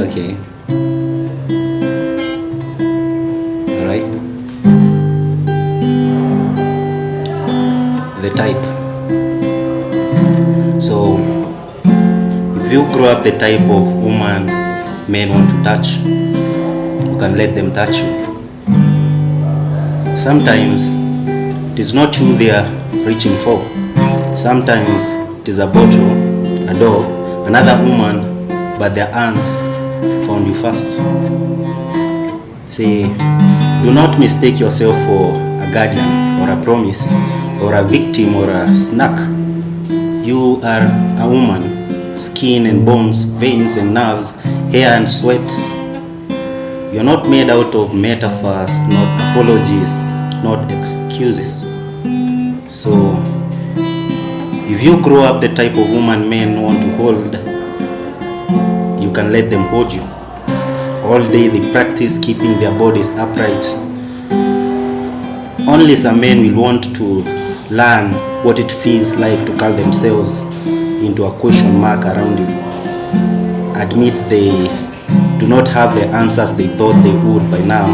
Okay. All right. The type. So, if you grow up the type of woman men want to touch, you can let them touch you. Sometimes it is not you they are reaching for. Sometimes it is a bottle, a dog, another woman, but their hands found you first. Say, do not mistake yourself for a guardian or a promise or a victim or a snack. You are a woman, skin and bones, veins and nerves, hair and sweat. You are not made out of metaphors, not apologies, not excuses. So, if you grow up the type of woman men want to hold, you can let them hold you. All day they practice keeping their bodies upright. Only some men will want to learn what it feels like to curl themselves into a question mark around you. Admit they do not have the answers they thought they would by now.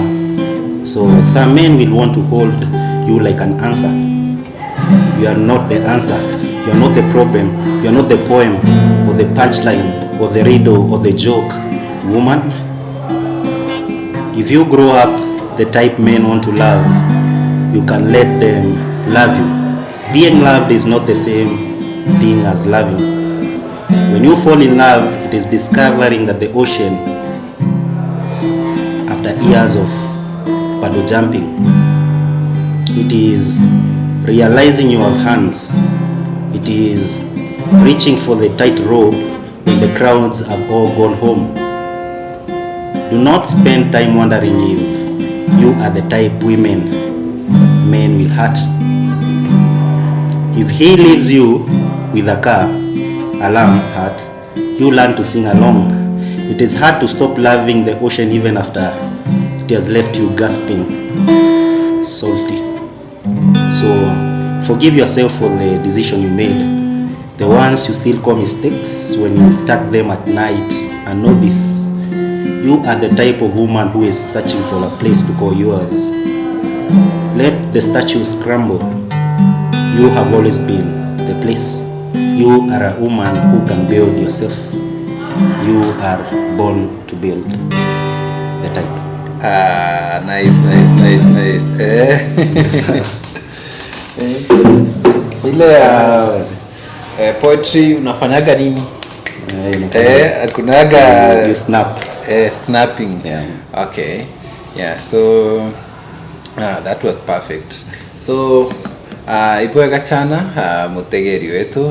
So some men will want to hold you like an answer. You are not the answer. You are not the problem. You are not the poem or the punchline or the riddle or the joke. Woman, if you grow up the type men want to love, you can let them love you. Being loved is not the same thing as loving. When you fall in love, it is discovering that the ocean, after years of paddle jumping, it is realizing you have hands. It is reaching for the tight rope when the crowds have all gone home. Do not spend time wondering if you are the type women men will hurt. If he leaves you with a car alarm hurt, you learn to sing along. It is hard to stop loving the ocean even after it has left you gasping, salty. So forgive yourself for the decision you made, the ones you still call mistakes when you tuck them at night. And know this, you are the type of woman who is searching for a place to call yours. Let the statues crumble. You have always been the place. You are a woman who can build yourself. You are born to build. The type. Nice. Ile poetry unafanyaga nini? Kunaga you snap. Snapping. Yeah. Okay. Yeah, so that was perfect. So ibwega chana mutegeri wetu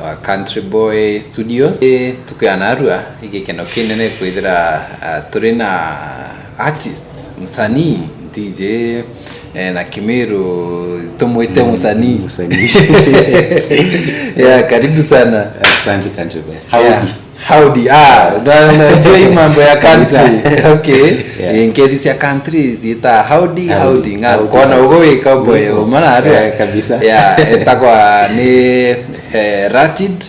wa Country Boy Studios tukianarua igikeno kinene kwithira turi na artist musanii DJ na Kimiru tumwite musanii. Yeah, karibu sana. Asante Country Boy. Howdy. Ndio mambo ya country. Okay. Ngedi ya country zita howdy. Ngakona ugo ikaboy mana ari kabisa. Yeah, etakwa ni Ratid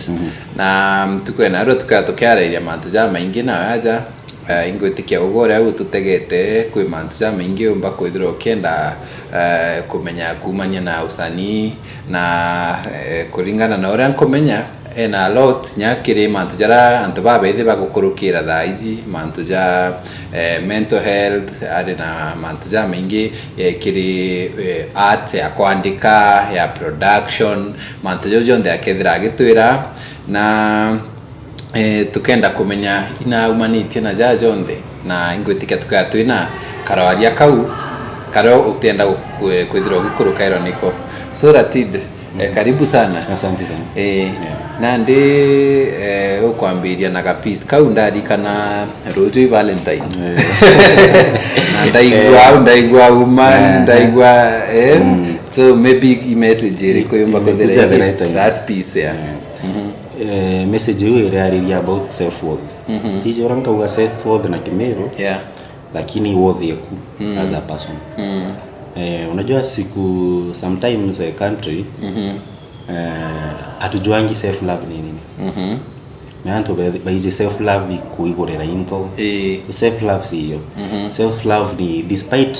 na mtuko na ro tukatokea ile mantu jama ingina aja ingutikia ugore au tutegete kwi mantu jama ingi umba kwithiro kenda kumenya kumanya na usanii na kuringana na ora nkomenya ena lot nyakire mantu jara antu babethi bagukurukira thaizi mantu ja mental health ari na mantu ja mingi kiri art ya kuandika ya production mantu jojo nde akethira gitwira na tukenda kumenya ina humanity na ja jonde na ingutikia tukatwina karawaria karo utenda kwithira gikuruka ironiko so Ratid karibu sana. Asante sana. Nandi ukwambiria na kapisi kau ndari kana rojo Valentines. Ndaigwa woman ndaigwa so maybe message iri kuyumba ko that piece message hiyo iri about self worth. Tije ranka wa self worth na Kimiru. Yeah. Lakini worth yaku as a person. Unajua siku sometimes a country hatujuangi self love ni nini. Meanto by the self love kuigorera into. Self love si hiyo. Self love ni despite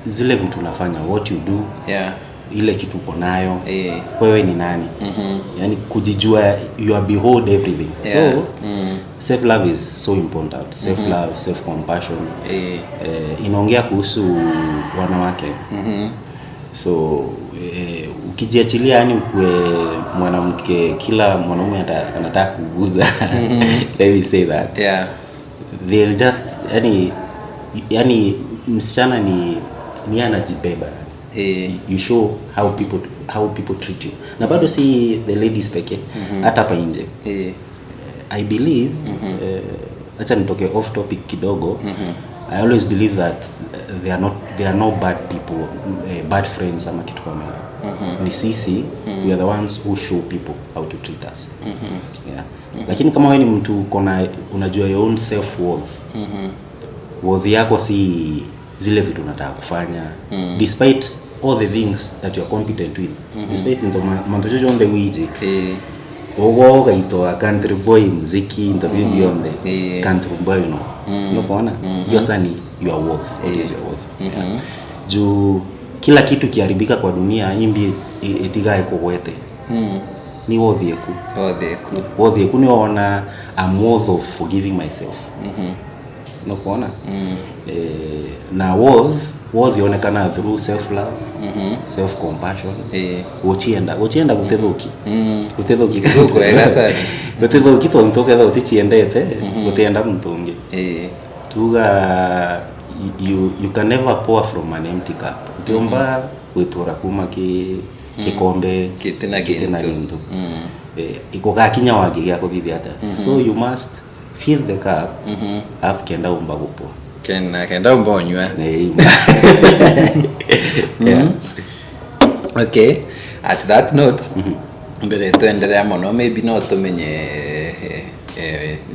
zile vitu unafanya, what you do. Ile kitu uko nayo. Wewe ni nani? Yani kujijua, you are behold everything. So self love is so important. Self love, self compassion. Inaongea kuhusu wanawake. So ukijiachilia yani ukue mwanamke, kila mwanaume anataka kuguza. Let me say that. They'll just yani msichana ni anajibeba. You show how people treat you. Na bado si the ladies peke, hata hapa nje. I believe acha nitoke off topic kidogo. I always believe that there are no bad people, bad friends ama kitu kama hiyo. Ni sisi, we are the ones who show people how to treat us. Lakini kama wewe ni mtu unajua your own self worth. Worth yako si zile vitu unataka kufanya. Despite all the things that you are competent with. Despite ndo jojo onde wiji. Ogo gaito a country boy muziki interview beyond the country boy no. Unaona? Hiyo sani you are worth. What is your worth? Juu kila kitu kiharibika kwa dunia imbi etigae kogwete. Ni worth yeku. Worth yeku ni ona I'm worth of forgiving myself. Unaona? Na worth yonekana through self love, self compassion. Uchienda gutethuki. Gutethuki kuko egasa. Gutethuki tontoke tho tichiendete, gutenda mtungi. Tuga you can never pour from an empty cup. Utiomba gwitura kuma kikombe kitina gintu. Iko gakinya wagi gya kuthithia ata. So you must fill the cup. Kenda umba gupo. Kenda umba onywa. Okay. At that note, mbere tuendelea muno, maybe no tumenye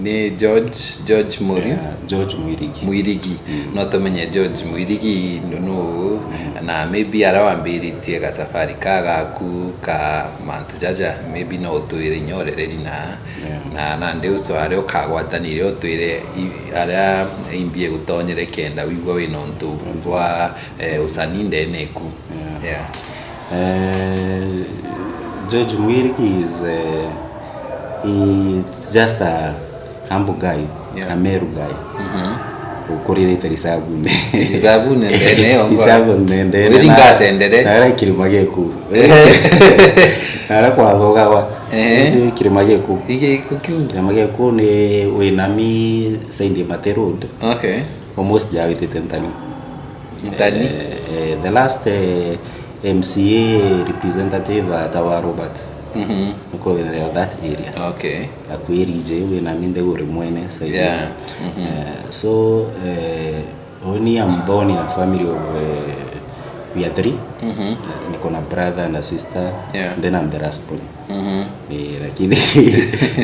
ni George Muirigi. No tumenye George Muirigi no na maybe arawambiritie ga safari kagaku ka mantu jaja, maybe no tuire nyorereri na nde uso ari okagwatanire otuire ara imbie gutonyere kenda wigwa wino ntu wa usaninde neku. George Muirigi is it's just a humble guy, a Meru guy. Ukorerete risabune ndene ongo risabune ndene wiringa sendere nara kirimage ku nara kwa thogawa kirimage ku ige kukiu kirimage ku ni winami Saint Matthew Road. Almost jawitete ntani the last MCA representative at our Robert. Uko in that area. Akwirije we na minde uri mwene sasa. So only I'm born in a family of we are three. Niko na brother and a sister. Then I'm the last born. Lakini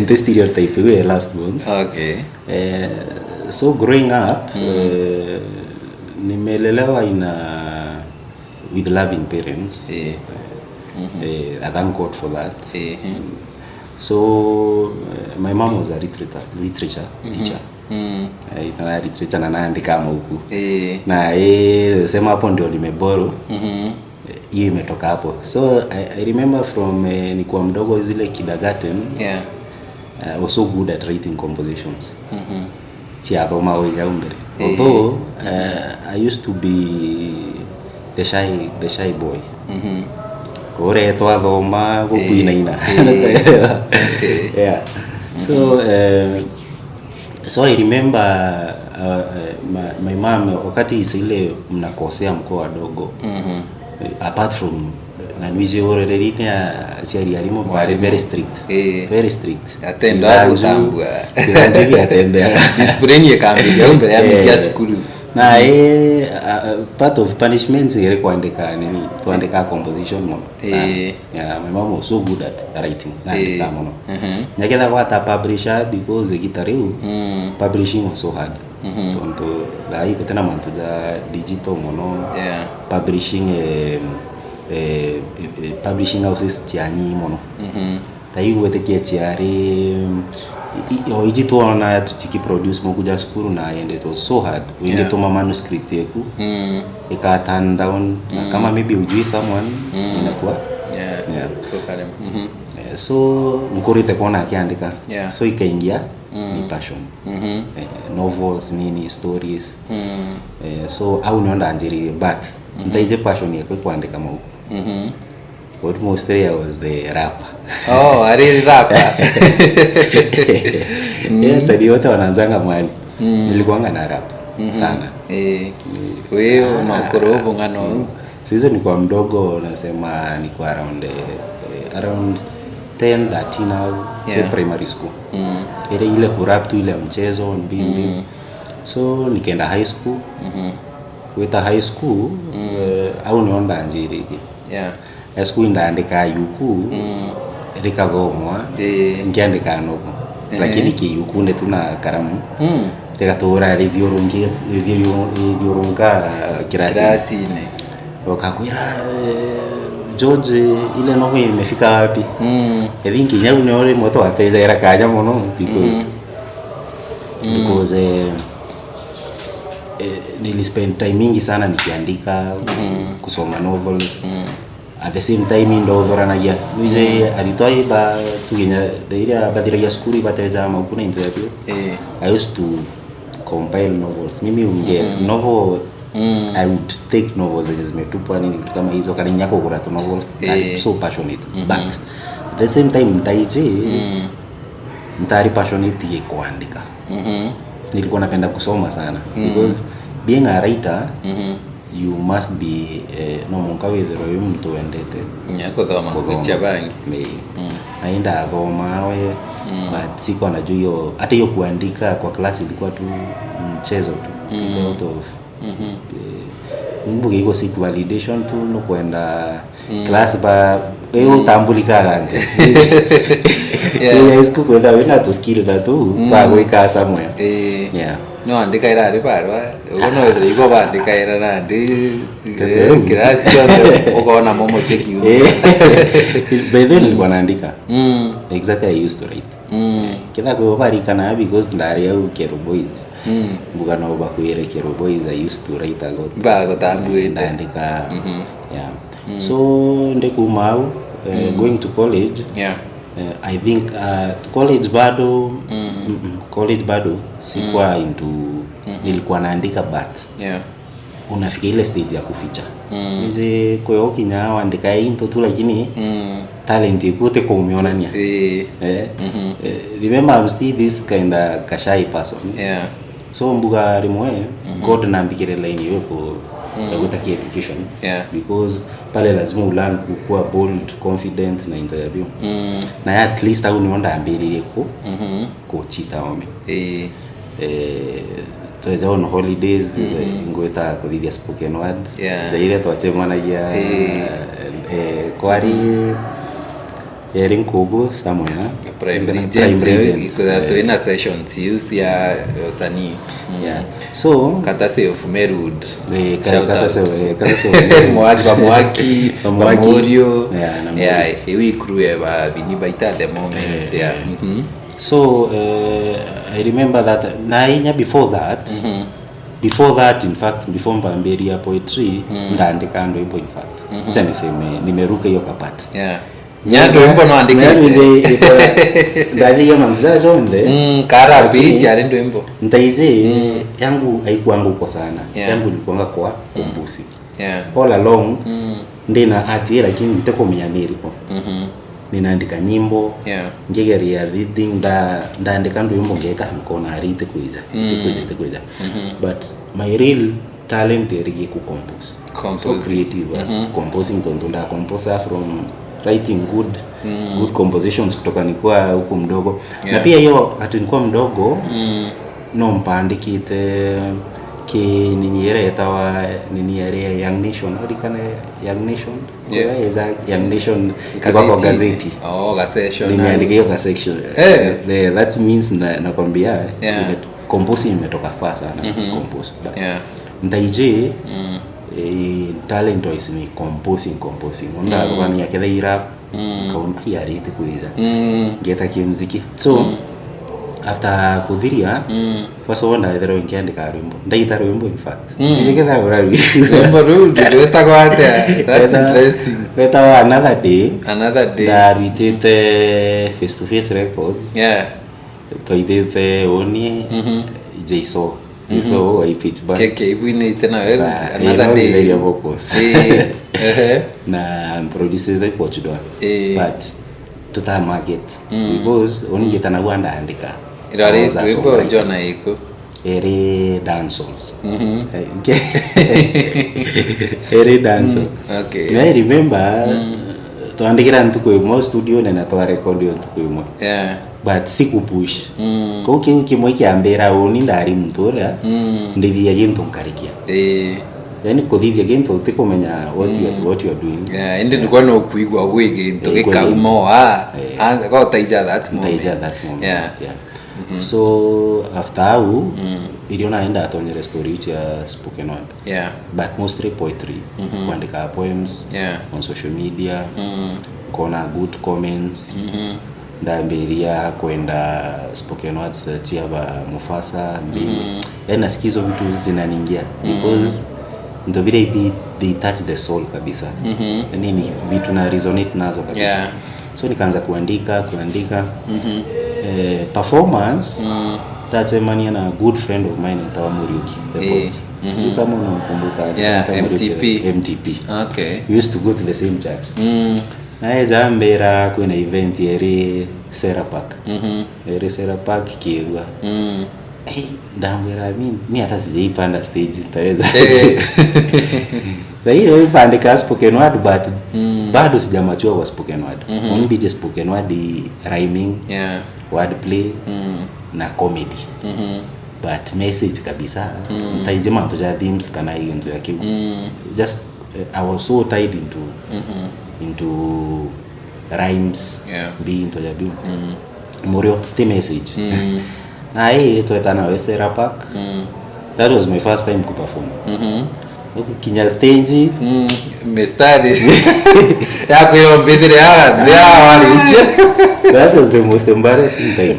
the stereotype we are last borns. So growing up nimelelewa with loving parents. I thank God for that. So my mom was a literature teacher. Ina literature na naandika huku. Na sema hapo ndio nimeboro. Hiyo imetoka hapo. So I remember from nikuwa mdogo zile kindergarten. I was so good at writing compositions. Chiathoma wega umbere. Although I used to be the shy boy. Ore twathoma gukuinaina. So I remember my mom wakati ile mnakosea mko wadogo. Apart from na nwizi orereri ni asiari arimo very strict. Very strict. Atenda kutambua. Kiranjiri atembea. Discipline kambi ya mbere ya mikia sukuru. Na part of punishment ile kuandika nini, tuandika composition mono. My mom was so good at writing. Na mono. Nyaketha kwa ta publisher because gitariu publishing was so hard. Tonto dai kutena mantu za digital mono. Publishing houses tianyi mono. Tai ngwete kietiari iji tuona tukiproduce mokuja skuru na and it was so hard wenge tuma manuscript yeku ika turn down na kama maybe ujui someone inakuwa so mkurite kuona akiandika so ikaingia ni passion novels nini stories so au nionda anjiri but ntaije passion yako kuandika mauku what mostly I was the rapper. Oh, I really rapper. Yes, hadi wote wanaanzanga mwali. Nilikuanga na rap sana. Wewe unakorobo ngano. Sisi nilikuwa mdogo nasema niko around 10 13 au primary school. Ile kurap tu ile mchezo mbimbi. So nikaenda high school. Weta high school au nionda anjiri. School ndaandika yuku rikagomwa nkiandika noko lakini ki yuku nde tuna karamu rikatura rivyorunga kirasini wakakwira George ile novo imefika wapi evinki nyau ne ore moto ateza era kanya mono because nili spend time mingi sana nikiandika kusoma novels at the same time ndo thoranagia nize aritoi ba tuginya deira badira skuli bateza maukuna into yapi I used to compile novels mimi unge novel I would take novels as zimetupwa nini kitu kama hizo kani nyako kurata novels I'm so passionate but at the same time ntaije ntari passionate ye kuandika nilikuwa napenda kusoma sana because being a writer you must be no munkawithiro yu mtu endete nyako thoma kuchia bangi naenda thoma we but siko najua hiyo hata hiyo kuandika kwa class ilikuwa tu mchezo tu out of mbuge iko siku validation tu no kwenda class ba eu tambulika range siku kwenda wena to skill that tu pa weka somewhere no andika ira ri parwa uno iko bandika ira na ndi kirasi kwa ukaona momo cheki by then nilikuwa naandika exactly I used to write kila kwa bari kana because ndari au Kero Boys bugana obakwire Kero Boys I used to write a lot ba gotambu ndandika so ndekumau going to college I think college bado sikuwa into nilikuwa naandika but unafika ile stage ya kuficha hizi kwa kinya andika into tu lakini talent ikote kwa umeonania remember I'm still this kind of shy person so mbuga rimwe God nambikire line yoko ya kutakia education because pale lazima ulearn kuwa bold confident na interview na at least au nionda ambiri ko chita ome to on holidays ngoita kuthithia spoken word zaire twache mwanagia kwari hearing kubu somewhere primary iko to ina sessions use ya usanii so katase of Merwood katase Mwaki Morio we crew eba binibaita the moment so I remember that nainya before that in fact before mbamberia poetry ndaandika ndo ipo in fact acha niseme nimeruka hiyo kapati nyado imbo no andika ndani ya mamzazo nde karabi jari ndo imbo ntaize yangu haikuangu kwa sana yangu ilikuwa kwa kumbusi all along ndina art lakini niteko myaniri kwa ninaandika nyimbo ngegeria reading ndaandika ndo imbo ngeka mkona arite kuiza but my real talent erige ku compose so creative composing ndo composer from writing good compositions kutoka nikuwa huko mdogo na pia hiyo nilikuwa mdogo no mpandikite ki nini etawa nini Young Nation odikana Young Nation Young Nation kwa gazeti gazeti nimeandika hiyo section that means nakwambia composing imetoka fast sana compose ndaije talent wise ni composing onda kwani yakeda irap kaunti ya rite kuiza ngeta kimuziki so after kuthiria first of all ndaithero nkiandika rwimbo ndaita rwimbo in fact njiketha urari rwimbo rweta kwate that's interesting weta another day ndarutite face to face records twaithite oni jaiso wa pitch band keke ibwine tena another day ya vocals na producer the Portugal but total market because oni getana wanda andika irari wimbo jona iko ere dance ere dance okay I remember tuandikira ntuko mo studio na twa record yo ntuko mo but sikupush ko kimwe kiambera oni ndari mtura ndivia gintu nkarikia yani kuthithia gintu utikumenya what you are doing ende ndikwa no kuigwa gwige ntukikauma and go taija that moment so after au iliona enda atonyere story ya spoken word but mostly poetry kuandika poems on social media kona good comments ndambiria kwenda spoken words tia ba Mufasa yani nasikizo vitu zinaningia because ndo vile they touch the soul kabisa yani ni vitu na resonate nazo kabisa so nikaanza kuandika performance that's a man na good friend of mine Tawa Muriuki the poet sio kama unakumbuka MTP okay we used to go to the same church na Zambera kuna event ere Serapak ere Serapak Kirwa ndambera mimi hata sijaipanda stage taweza na hiyo ipandika spoken word but bado sijamachua kwa spoken word only just spoken word rhyming wordplay na comedy but message kabisa taijema toja themes kana hiyo ndio yake just I was so tied into rhymes being to the being morio the message na tuetana we Serapak that was my first time to perform kinya stage mestari yako yo bidire that was the most embarrassing time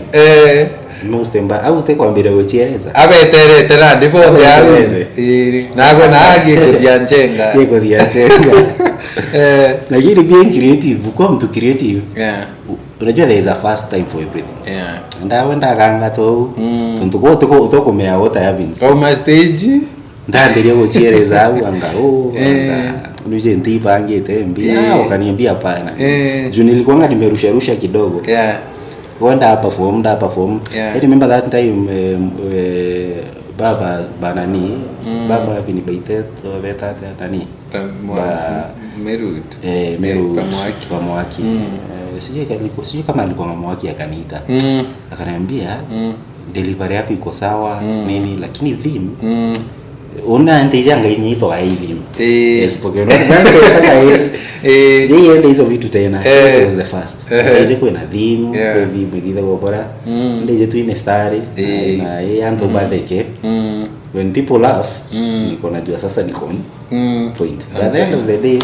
most au te kwambira wechiereza abetere tena ndipo yaro nago naagi kudianchenga lakini being creative kwa mtu creative unajua there is a first time for everything ndawenda kanga to tuntuko toko mea what I have in so my stage ndaendelea kuchiereza au anga unije ntipa angete mbia ukaniambia pana juu nilikuwa nimerusha kidogo wanda perform I remember that time baba banani baba binibaite to beta nani Merud pamwaki sijui kama alikuwa mamwaki akaniita akaniambia delivery yako iko sawa nini lakini theme una ndijanga inyito aili spoken word ile hizo vitu tena it was the first hizo kuna theme kwa theme kwa bora ndio tu imestari na yeye anto badeke when people laugh niko najua sasa niko point at the end of the day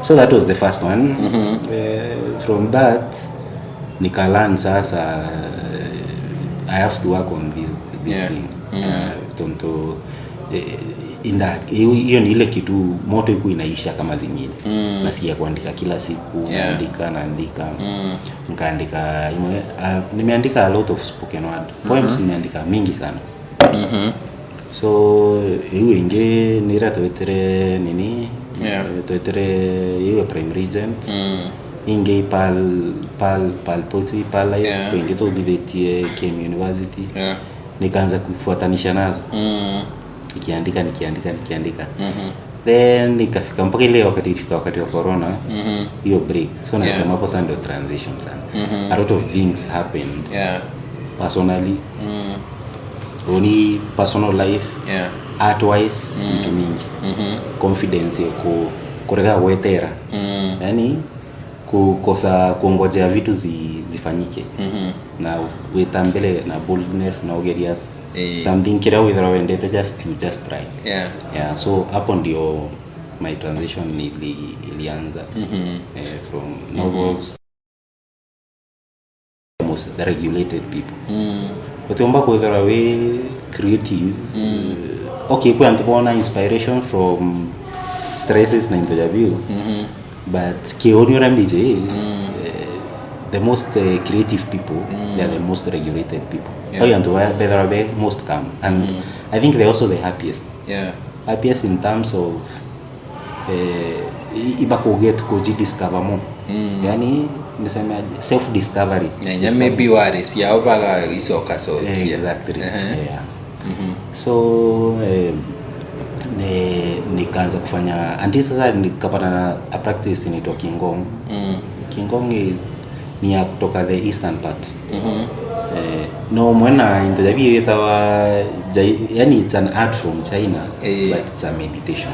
so that was the first one from that nikalan sasa I have to work on this thing tonto hiyo ni ile kitu moto iko inaisha kama zingine nasikia kuandika kila siku naandika nikaandika nimeandika a lot of spoken word poems nimeandika mingi sana so hiyo inge nira toetere nini toetere hiyo prime regent inge pal poetry pal life inge to divetie Kem University nikaanza kufuatanisha nazo nikiandika then nikafika mpaka ile wakati wa corona hiyo break so nasema hapo sasa ndio transition sana a lot of things happened personally only personal life art wise vitu mingi confidence kurega wetera yani kukosa kuongojea vitu zifanyike na wetambele na boldness na ogerias something kira without wendete just try so hapo ndio my transition ilianza from novels almost the regulated people utomba kwethera we creative okay kwa antibona inspiration from stresses na interview but kioni urambije the most creative people they are the most regulated people yeah. And they are the most calm and I think they're also the happiest happiest in terms of ibako get kujidiscover more yani nisema self discovery maybe worries yao baga isoka so exactly yeah so nikaanza kufanya until sasa nikapata na a practice inaitwa Qigong. Qigong is ni ya kutoka the eastern part no mwana interview itawa yani it's an art from China but it's a meditation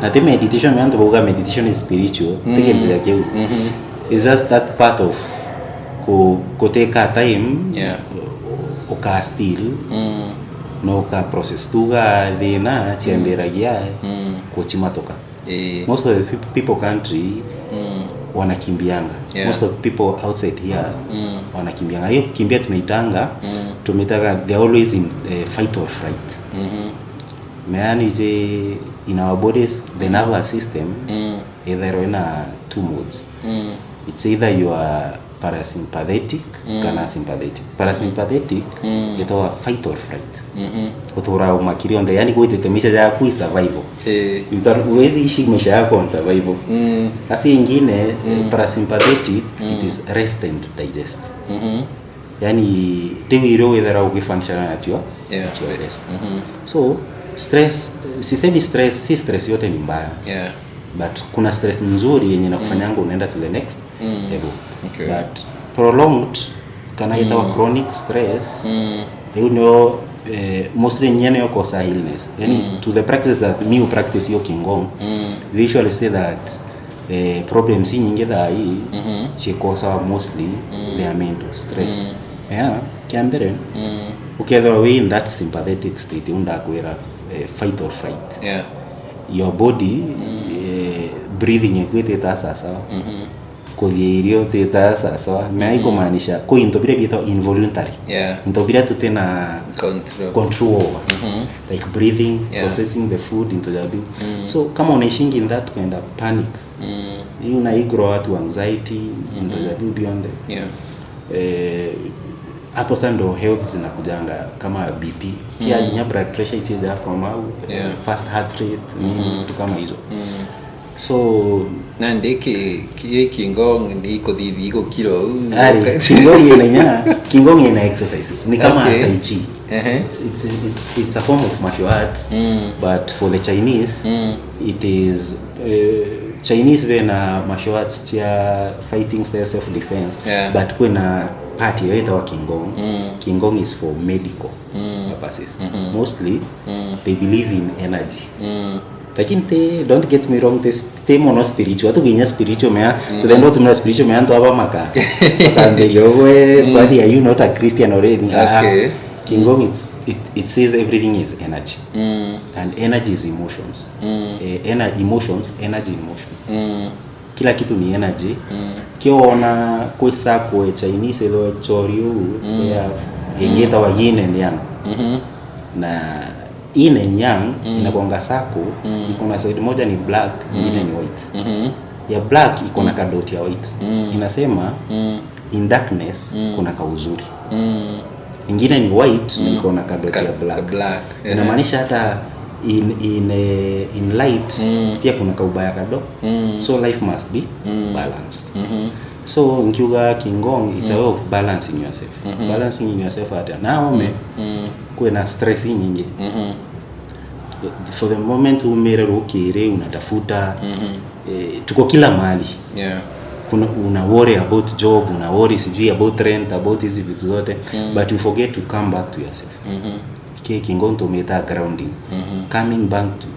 na the meditation meanto boga meditation is spiritual take into the keu is just that part of ko take time uka still no ka process tuga thina chienderagia ko chimatoka most of the people country wanakimbianga most of the people outside here wanakimbianga hiyo kimbia tunaitanga tumetaka they always in fight or flight meani je in our bodies the nervous system either in two modes it's either you are parasympathetic kana sympathetic parasympathetic itawa fight or flight utora umakirio ndio yani kuitetemisha ya kui survival uwezi ishi maisha yako on survival afi ingine parasympathetic it is rest and digest yani tiwiro whether ukifunction at your rest so stress sisemi stress si stress yote ni mbaya but kuna stress nzuri yenye inakufanyanga unaenda to the next level but prolonged kana itawa chronic stress you know mostly nyene yoko sa illness yani to the practice that me practice yo Qigong they usually say that problems nyingi da hii chikosa mostly they are mental stress kiambere ukethera we in that sympathetic state unda kwera fight or flight your body breathing equate tasa sawa kudhirio teta sasa na iko maanisha ko intobira bita involuntary intobira tutena control over like breathing processing the food into the body so kama unaishingi in that kind of panic you na grow to anxiety into the body beyond hapo sasa ndo health zinakujanga kama BP pia nya blood pressure icheza from fast heart rate tu kama hizo so na ndiki Qigong ndiko dhidhigo kilo Qigong ina exercises ni kama tai chi it's a form of martial art but for the Chinese it is Chinese vena martial arts chia fighting self defense but kuna part yote wa Qigong Qigong is for medical purposes mostly they believe in energy lakini don't get me wrong this theme no spiritual to ginya spiritual mea to the not spiritual mea ndo aba maka ndio we body are you not a Christian already Qigong it says everything is energy and energy is emotions emotions energy emotion kila kitu ni energy kiona kwesa kwa Chinese lo chorio ya ingeta wa yin and yang na yin and yang inakuanga sako iko na side moja ni black nyingine ni white ya black iko na kadoti ya white inasema in darkness kuna kauzuri nyingine ni white na iko na kadoti ya black inamaanisha hata in light pia kuna kaubaya kado so life must be balanced so nkiuga Qigong it's a way of balancing yourself balancing in yourself at now kuna stress nyingi for the moment umerero kire unatafuta tuko kila mahali una worry about job una worry sijui about rent about hizi vitu zote but you forget to come back to yourself Qigong to meta grounding coming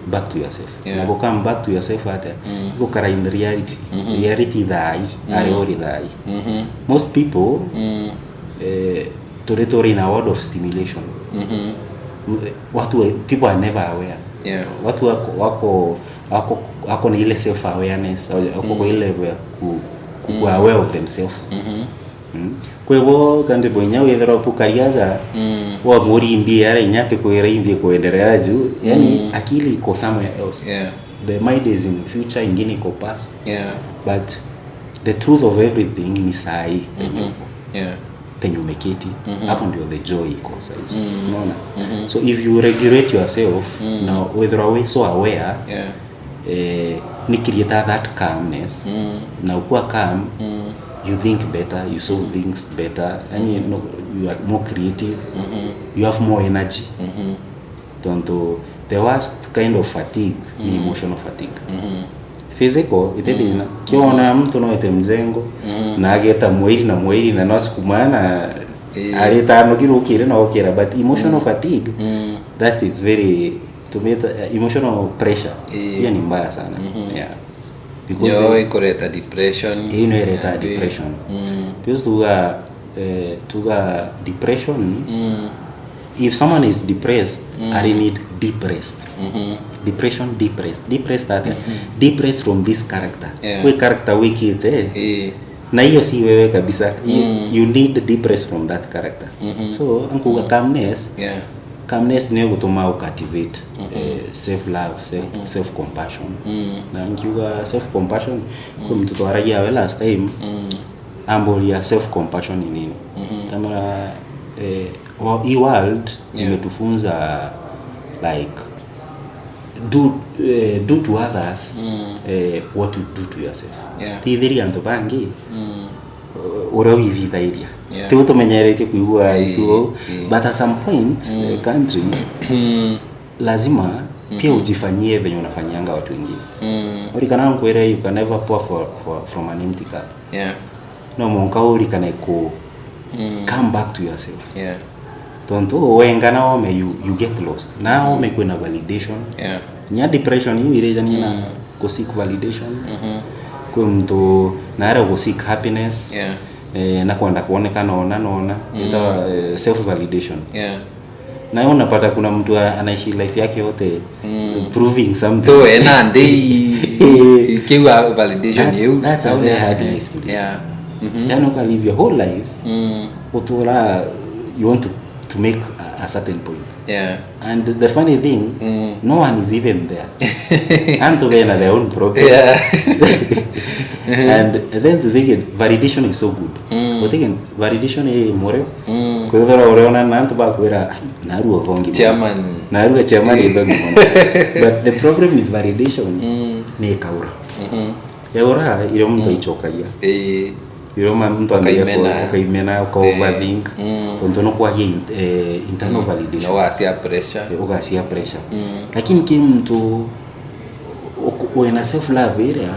back to yourself na go come back to yourself at go kara in reality dai are ori dai most people to in a world of stimulation people are never aware watu wako na ile self awareness wako kwa ile level ya ku aware of themselves Kwevo kandi bonya wethera pukariaza wa murimbi ara inyate kwera imbi kuendelea juu yani akili iko somewhere else. The mind is in future, ingine iko past. But the truth of everything ni sahi. Penye umeketi hapo ndio the joy iko sasa. Unaona? So if you regulate yourself now, whether away so aware ni create that calmness. Na ukuwa calm, you think better, you solve things better, and you are more creative, you have more energy. The worst kind of fatigue ni emotional fatigue. Physical itedina kiona mtu no ete mzengo na ageta mwili na nasukumana aleta no kirukire na okera, but emotional fatigue that is very to me emotional pressure ni mbaya sana. Because yo ikoreta depression depression because tuga depression if someone is depressed I need deep rest. Depression, depressed that depressed from this character. We character we kite na hiyo si wewe kabisa. You need deep rest from that character. So ankuga calmness ni gutuma ucultivate self love, self compassion. Na nkiuga self compassion kwa mtu twaragia we last time ambolia self compassion ni nini. Tamara hii world imetufunza like do to others what you do to yourself. Tithiri antu bangi ura withithairia tu tumenyerete kuigua iko, but at some point country lazima pia ujifanyie venye unafanyanga watu wengine. Urikana nkwere you can never pour from an empty cup. No monka urikana ko come back to yourself. Tonto wengana ome you get lost. Now me kuna validation. Nya depression hii ireja nina ko seek validation. Kwa mtu naara ko seek happiness. Na kwenda kuonekana naona ita self validation. Na unapata kuna mtu anaishi life yake yote proving something. To enande kiwa validation you. That's a very hard life to live. You can live your whole life. Utola you want to make a certain point. And the funny thing, no one is even there. And to gain their own problems. And then to think validation is so good. But again, validation is more. Kwa hivyo unaona nantu ba kwera naru ovongi. Naru chairman idongi. But the problem with validation ni kaura. Yaura ile mtu ichokaia. Yuroma mtu akaimena kwa overthink tontono kwa internal validation ugasia pressure lakini kim mtu uena self love ile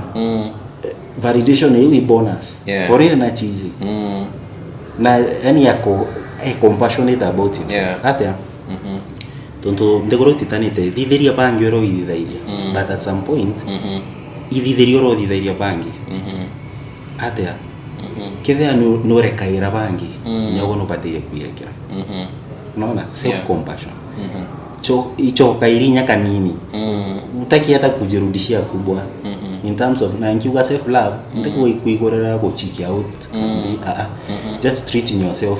validation ni bonus ore na chizi na yani yako compassionate about it hata tonto ndegoro titanite ditheria bangi ro idithairia but at some point idithairia ro idithairia bangi hata kethea no rekaira bangi nyago no patire kuirekera unaona self compassion icho kairinya kanini utaki hata kujirudishia kubwa in terms of na nkiuga self love ndiko kuigorera go check out just treating yourself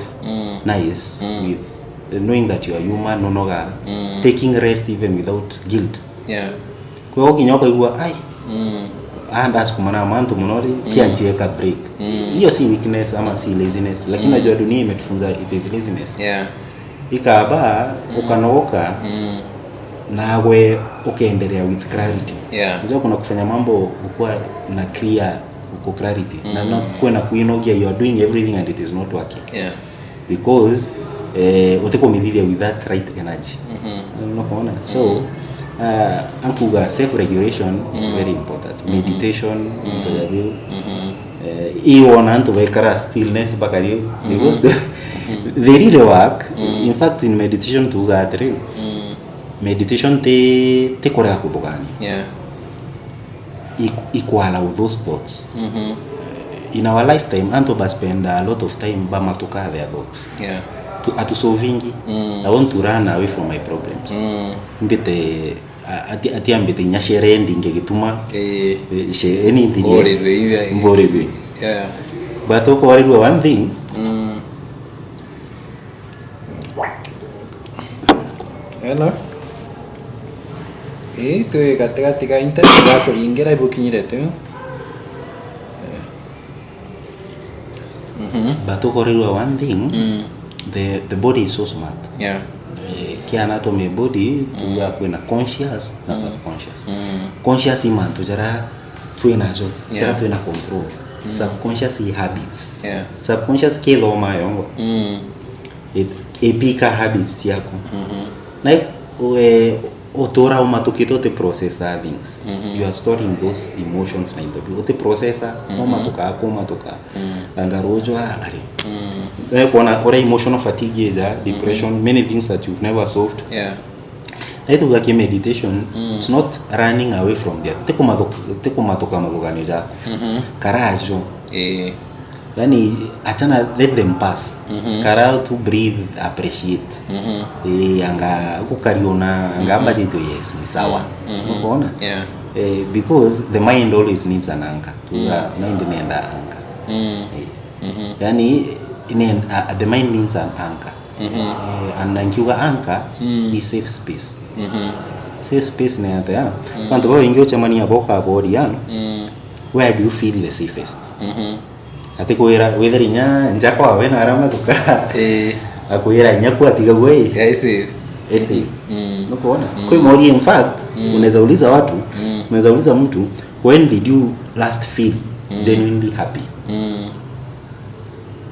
nice with knowing that you are human nonoga taking rest even without guilt kwa hiyo kinyoka igua ai andas kumana mantu munori kianjieka break hiyo si weakness ama si laziness lakini najua dunia imetufunza it is laziness ikaba ukanoka nawe ukaendelea with clarity unajua kuna kufanya mambo ukua na clear uko clarity na kuwa na kuinogia you are doing everything and it is not working because uteko midhia with that right energy unaona so ankuga self regulation is very important. Meditation ntoyabiu iwona nto wekara stillness bakari because they really work. In fact in meditation tuga atre meditation te korea kudogani equal of those thoughts in our lifetime anto ba spend a lot of time ba matoka their thoughts to solvingi I want to run away from my problems mbete ati ambete nyashere ndinge gituma anything mbore but uko one thing hello tu katika internet yako ingira ibu kinyirete but uko one thing the body is so smart. Yeah. Ki anatomy body tuga kwena conscious na subconscious. Conscious imantu jara tuenajo jara tuena control. Subconscious habits. Yeah. Subconscious kilo mayo. Epika habits yako. Like otora umatukito te processor things. You are storing those emotions na into te processor umatuka angarojwa ari. Kuna emotional fatigue is depression, many things that you've never solved. Yeah. Like meditation, it's not running away from there. Teko matoka magogani ja. Karajo. Yani achana, let them pass. Kara to breathe, appreciate. Anga kukariona anga ambajitu yes ni sawa. Unaona? Yeah. Because the mind always needs an anchor. Mind nienda anchor. Yani the mind needs an anchor. And nkiwa anchor is safe space. Safe space na yata. Kanto kwa ingyo chamani ya boka body ya. Where do you feel the safest? Ati kuira whether inya njako awe na arama tuka. Akuira inya kwa tiga gwe. Yeah, safe. Safe. Unaona? Kwa mori in fact unaweza uliza watu, unaweza uliza mtu, when did you last feel genuinely happy?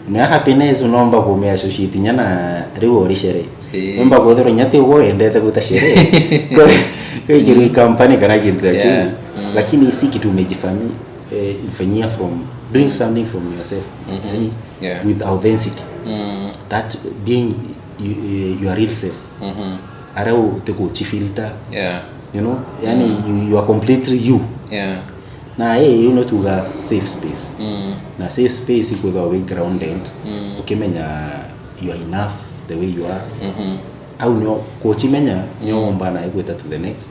Na happiness unomba kumea associate nyana reward shere. Unomba kodero nyate ugo endete kuta shere. Kwa hiyo company kana kintu lakini si kitu umejifanyia from doing something from yourself. With authenticity. That being your real self. Ara uteko chifilter. You know, yani you are completely you. Na you know to a safe space. Na safe space iko the way grounded. Ukimenya you are enough the way you are. Au no kochimenya nyomba na ekweta to the next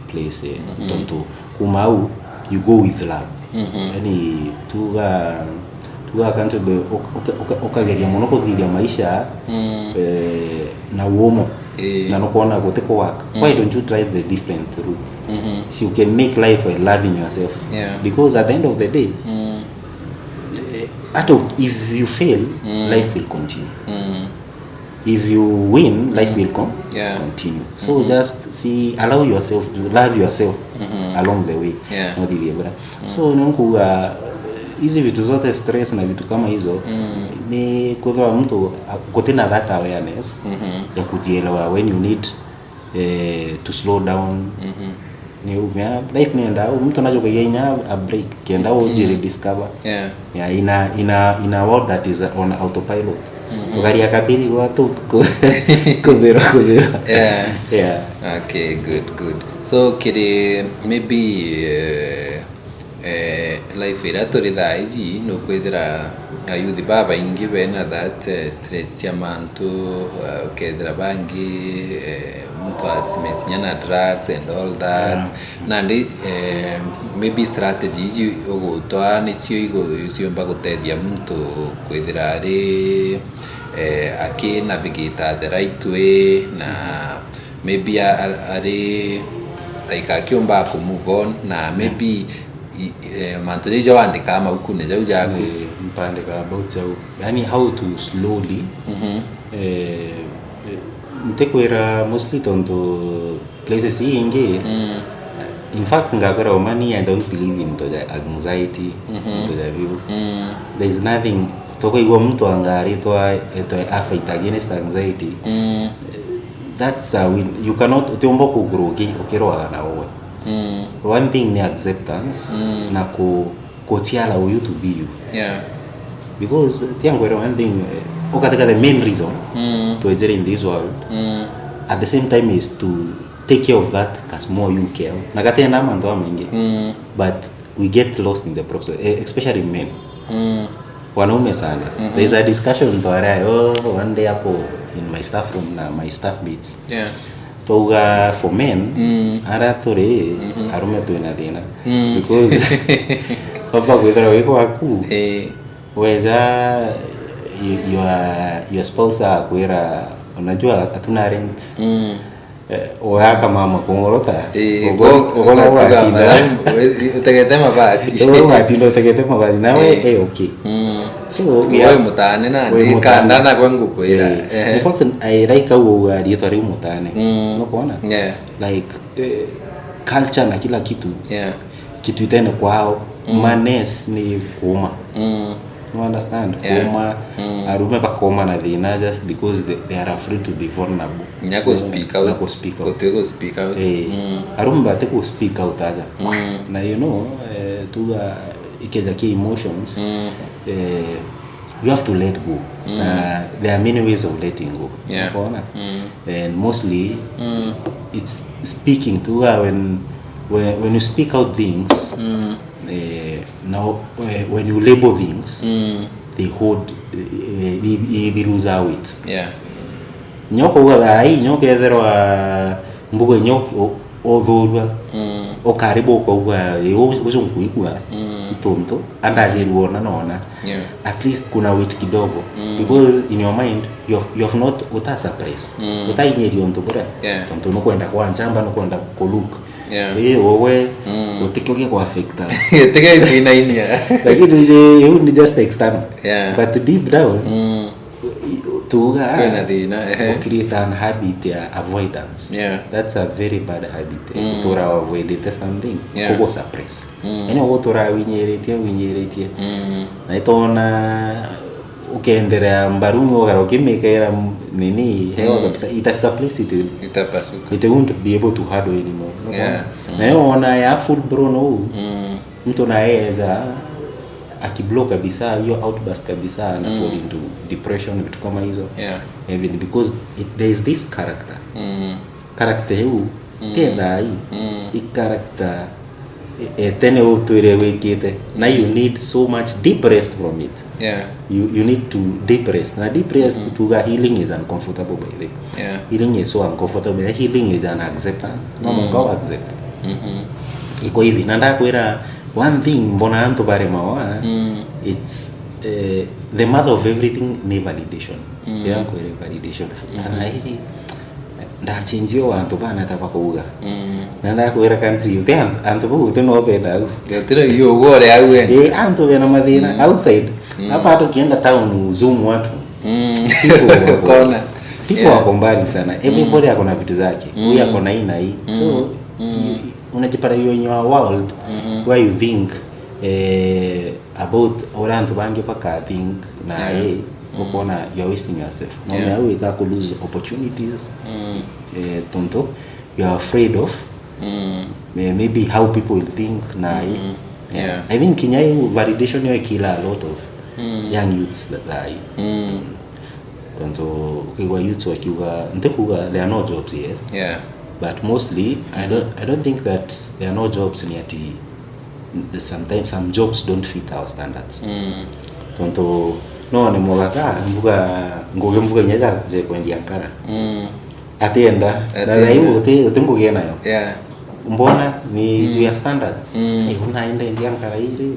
place. Tonto kumau you go with love. Yani tuga kanto be okageria mono kuthithia maisha na uomo. Na no kuona guteko work. Why don't you try the different route? So you can make life by loving yourself. Because at the end of the day, if you fail, life will continue. If you win, life will continue. So just allow yourself to love yourself along the way. Not the way. So nunkuga hizi vitu zote stress na vitu kama hizo ni kwa mtu kutena that awareness ya kujielewa when you need to slow down. Ni life nienda mtu anajoka yenya a break kienda ujiri discover in a world that is on autopilot. Tukaria kabili watu kudero. Okay, good. So kiri maybe life iratori thaizi no kwithira ayuthi baba ingi bena that stress ya mantu ukethira bangi mtu asimesinyana drugs and all that nandi maybe strategies ugutwa nicio igociomba gutethia mtu kwithira ari aki navigate the right way na maybe ari like akiomba ku move on na maybe mantoje jawandi kama huku ne jau jago mpande ka about jau yani how to slowly mtekwera mostly tonto places inge in fact ngabera omani I don't believe in anxiety toja view there is nothing toko igwa mtu angari to affect against anxiety that's a win. You cannot tiombo ku grow ukirwa na wewe. One thing ni acceptance na kuchiala you to be you. Because tiangwere one thing okataka the main reason to exist in this world at the same time is to take care of that cause more you care. Nakatenda mando mingi. But we get lost in the process, especially men. Wanaume sana. There is a discussion to one day hapo in my staff room na my staff mates. Toga for men ara tore arume tu na dina because papa kwithira wiko aku weza your spouse akwira unajua hatuna rent oaka mama kongorota ogono watinda utegete mabati utegete mabati nawe okay so we mutane na ndikandana kwangu kwira in fact I like how riethari mutane no kuona like culture na kila kitu kitu itene kwao manes ni kuma you understand kuma arume bakoma na thina just because they are afraid to be vulnerable nyako speak out arume bate ku speak out aja na you know ikeja ki emotions you have to let go there are many ways of letting go and mostly it's speaking to her when you speak out things now when you label things they hold they lose out nyoko ugai nyoko etherwa mbugo nyoko othurwa o karibu ko uzunguigwa tonto andagirwona nona at least kuna weight kidogo because in your mind you have not utasuppress utainyeri onto bora tonto no kwenda kwa njamba no kwenda koluka wewe utikioke kwa affecta tege inainia lakini ni just external but deep down tuga create an habit ya avoidance that's a very bad habit to avoid something ko suppress ene tora winyeretie na itona ukiendelea mbarungu ukimekera nini hewa kabisa itafika place itapasuka it won't be able to handle anymore na yona ya full blown mtu naeza akiblock kabisa hiyo outburst kabisa na fall into depression vitu kama hizo even because there is this character huu tena hii character tene utwire wekete na you need so much deep rest from it you need to deep rest na deep rest to healing is uncomfortable by the way healing is so uncomfortable healing is an acceptance no mongo accept iko hivi nanda kwera one thing mbona anto bare mawa it's the mother of everything ni validation yangu ile validation na hili nda chinjio anto bana tabakuga nanda kwera country yote anto bu teno beda gatira yo gore awe anto bena madina outside hapa hata kienda town zoom watu kona people wako mbali sana everybody akona vitu zake huyu akona hii na hii so unajipata hiyo in your world where you think about oranto bangi paka think na ukona you're wasting yourself no we ka lose opportunities tonto you're afraid of maybe how people will think na I think kinyai validation yo kila a lot of young youths that lie tonto kwa youths wakiwa ndekuga there are no jobs but mostly I don't think that there are no jobs near sometimes some jobs don't fit our standards tonto no ni mwaka mbuga nyaja je kwendi ankara atienda na hiyo utenguge nayo mbona ni juu ya standards unaenda ankara ile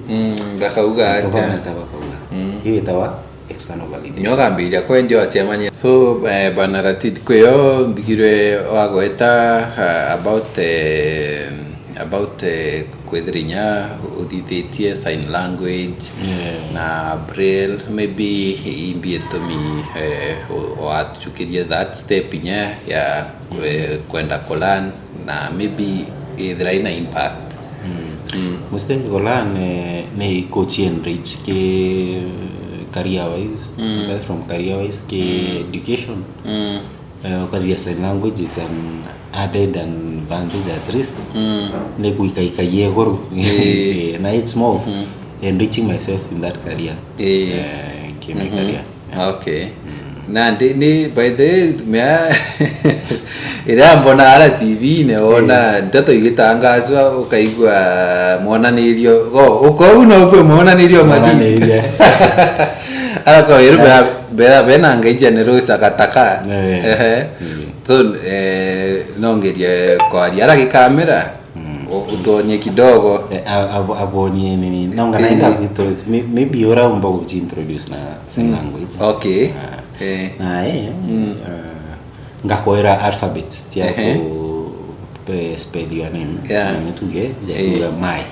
ndakauga tabaka hiyo itawa external validation nyoga mbira kwendio atiamanya so bana Ratid kweyo bigire wagoeta about kwethrinya uditetie sign language na braille maybe imbieto mi oachukiria that step nya ya kwenda kolan na maybe ina impact muste kolan ne coach enrich ke career wise from career wise ke education kadia sign language is an added advantage at least ne kuikaikaye goro na it's more enriching myself in that career my career okay na ni by the mea ira mbona ala TV ne ona ndato igitangazwa ukaigwa monanirio uko uno kwe monanirio madi ala ko irba bena ngaije ne rosa kataka so nongerie kwa yara ki kamera utuonye kidogo abonye nini naonga naenda kuitoris maybe ora umba kuintroduce na sign language. Okay. Na ngakoera alphabets tia ko spell your name. Yeah. Tuge mai.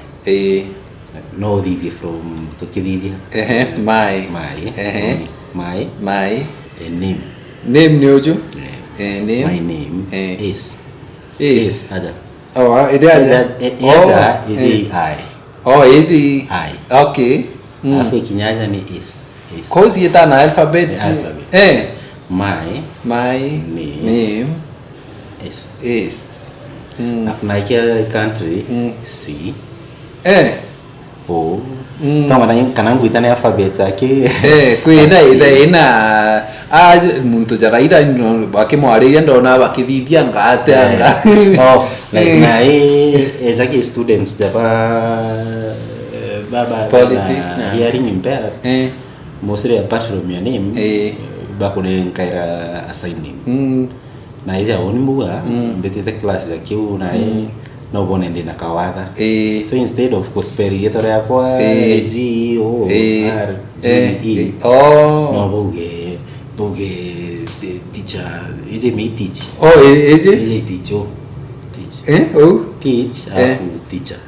No dhidi from tokididi. Mai. Name. Name ni ojo? Name. My name is Ada. Oh, it is. I. Oh, is I. Okay. Afu kinyaja ni is. Cause ita na alphabet. My name is. Afu na kia country C. O. Tama na kanangu itane alphabet yake. Kuina ina muntu jaraida no bakimwariria ndona bakithithia ngate anga. Like na ezaki students baba politics na hearing impaired. Mostly apart from your name bakune nkaira assigning. Na hizo oni muga mbetete class yake una no bonende na kawadha. So instead of prosperi yetora yakwa G O R G E no boge teacher ije me teach. Ije teach. Teach afu teacher.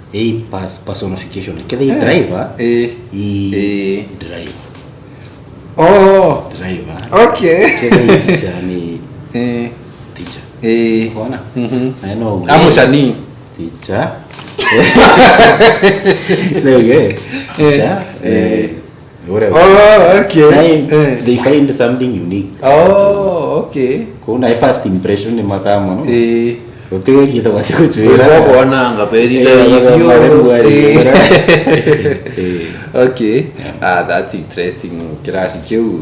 Personification. Kede driver. Driver. Driver. Okay. Kede teacher ni teacher. Bona. I know. Amusani. Teacher. Okay. Teacher. Whatever. Okay. They find something unique. Okay. Kuna first impression ni matamo, no? Otewe kita wati kuchwira. Kuona ngaperi Okay. That's interesting. Kirasi kiu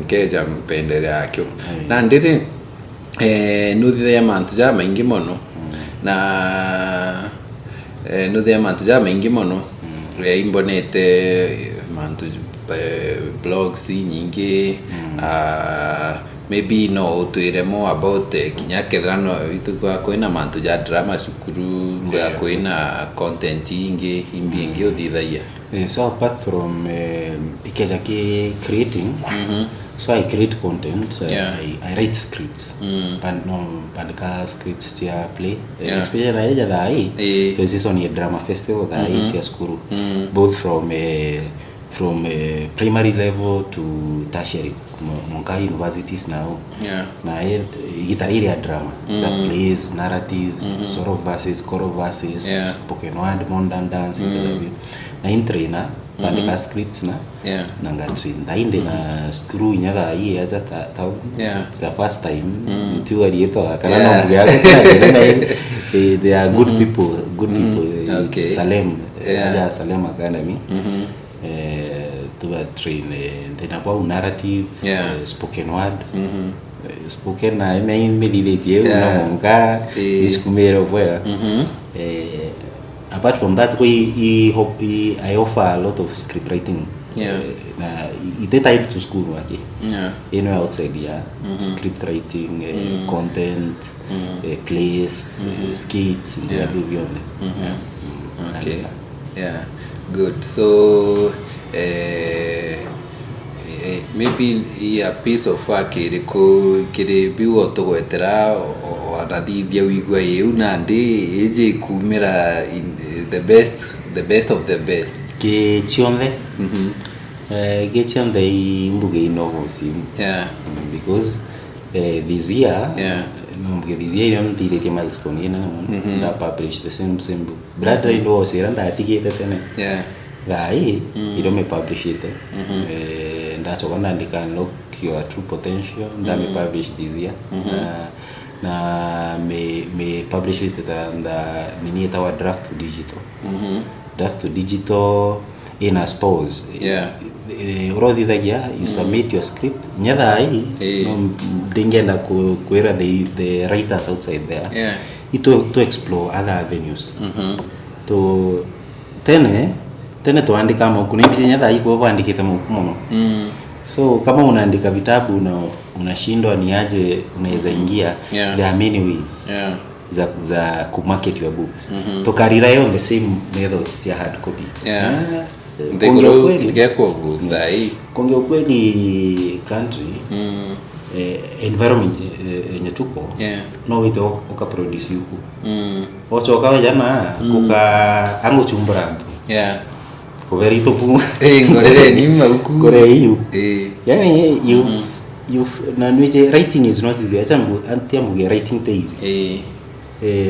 nkeja mpendere akyo. Na ndire nuthi ya mantuja maingi mono. Na nuthi ya mantuja maingi mono. Imbonete mantu blogs nyingi maybe no tuire more about kinyakethano itu kwa koina mantu ja drama sukuru kwa koina content ingi ingi othithaia. So apart from ikejaki creating so I create content. So I write scripts bandika scripts tia play especially na eja dai because this on a drama festival that tia skuru both from primary level to tertiary monka universities now. Na gitariri ya drama that plays narratives, sort of verses, choral verses, spoken word, modern dance, na intrainer bandika scripts na ngatrain ndainde na screw nyaga hii aja ta the first time theory yeto kana na mungu yako they are good people Salem Salem Academy to train tena kwa narrative spoken word spoken na imeidite na munga isikumero voya. Apart from that, I offer a lot of script writing. Na ite type to school wake. Anywhere outside script writing, content, plays, skits, and beyond. Okay. Good. So maybe a piece of work kire biwo to gwetera arathithia wigwa yu na ndi eje kumira the best of the best ke chionde ke chionde imbuge inovosi because this year this year I'm the milestone ina publish the same book brother in law siranda atikete tene gai me publish it ndacho kana ndika unlock your true potential me publish this year na me publish it and nini tawa draft to digital in our stores. Already there you submit your script nyatha no dingenda kuera the writers outside there to explore other avenues to tene tuandika maku nimbisi nyatha iko kuandikita maku muno so kama unaandika vitabu na unashindwa ni aje unaweza ingia there are many ways za kumarket your books tukarely on the same methods cia hard copy. Kuongea ukweli country environment yenye tuko no wite ukaproduce huku ochoka wejana kuka ango chumburantu kuverito ku ngorere ni mauku kore hiyo yani you nanweje writing is not the antiamu writing easy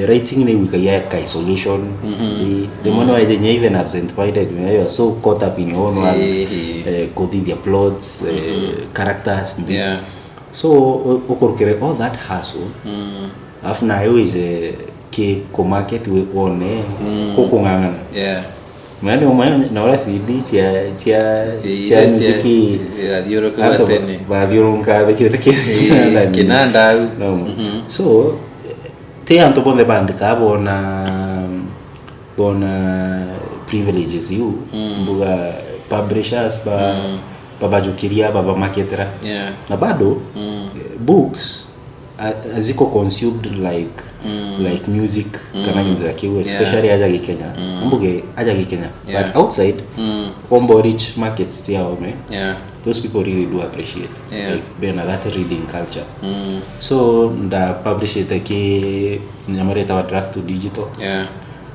writing ni wika ka isolation the mono waje nye even absent minded when you are so caught up in your own world coding the plots characters so ukorukere all that hustle after you is ke ko market we one kokungangana mwana na wala CD chia muziki ba dioroka bekirete kinanda no so te anto bonde band ka bona privileges you mbuga publishers ba bajukiria baba marketera na bado books aziko consumed like music kana muziki especially aja Kenya mbuge aja Kenya but outside combo rich markets tiao those people really do appreciate like being that reading culture so nda publish it ke nyamareta wa draft to digital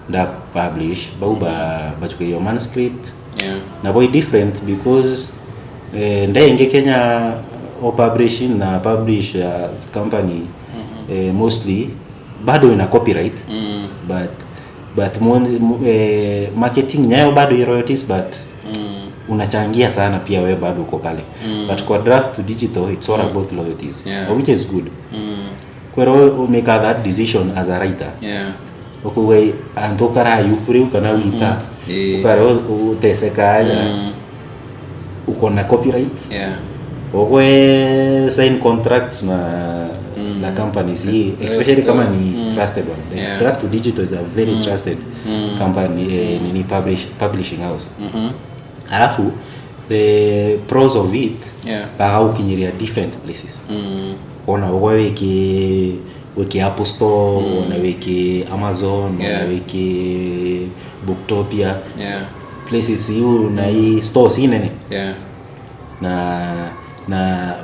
nda publish bajuke your manuscript na boy different because ndainge Kenya or publishing na publish company mostly bado ina copyright but marketing nyayo bado royalties but unachangia sana pia wewe bado uko pale but kwa draft to digital it's all about loyalties which is good kwero make that decision as a writer okuwe antokara yukuri kana wita ukaro uteseka aja uko na copyright okwe sign contracts na companies especially kama ni trusted one draft to digital is a very trusted company ni publishing house alafu the pros of it how kinyiria different places ona wiki Apple Store ona wiki Amazon ona wiki Booktopia places you na hii stores inene na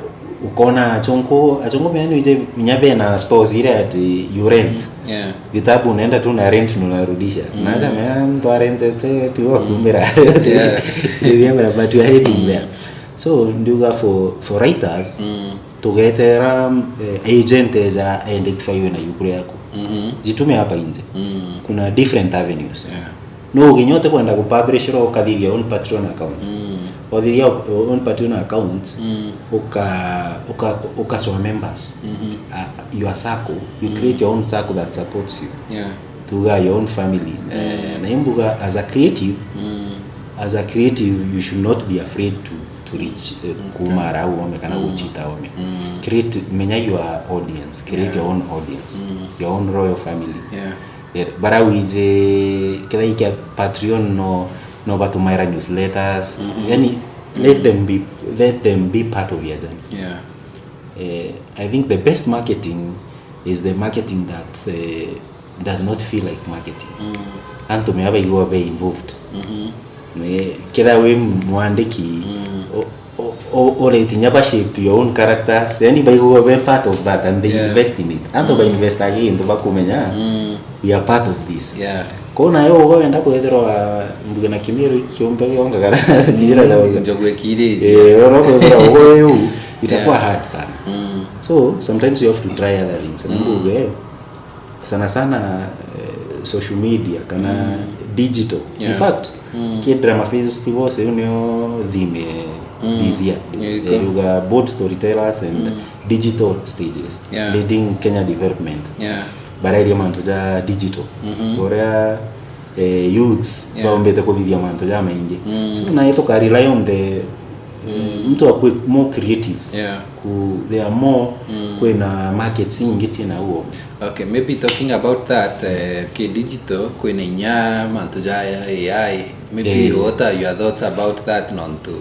ukona achongo yani ije nyabe na stores ile at you rent vitabu unaenda tu na rent unarudisha naja mtu rent te tu kumbera yeah but you are heading there so ndio for writers to get agent as a identify you na yukure yako jitume hapa nje kuna different avenues no ukinyote kwenda kupublish ro kadhivia on Patreon account or the on Patreon account uka so members your circle you create your own circle that supports you to your own family na imbuga as a creative you should not be afraid to reach kumara au wamekana uchita wame create menya your audience create your own audience your own royal family bara wije kila ikia Patreon no batumaira newsletters yani let them be part of your journey I think the best marketing is the marketing that does not feel like marketing anto meaba you are involved kila we mwandiki or itinyaba shape your own characters yani by you are part of that and they invest in it anto by invest again to bakumenya we are part of this kona yo wenda kwethera mbuge na kimiro kiombe yonga gara tira da njogwe kire oro kwethera oyo itakuwa hard sana so sometimes you have to try other things mbuge sana social media kana digital in fact drama festival se unio theme this year you got both storytellers and digital stages leading Kenya development barairi manto ja digital ora youths baombete kuthithia manto ja maingi so na ito ka rely on the mtu akwe more creative they are more kwena markets nyingi tina huo okay maybe talking about that ke digital kwena nya manto ja AI maybe what are your thoughts about that non to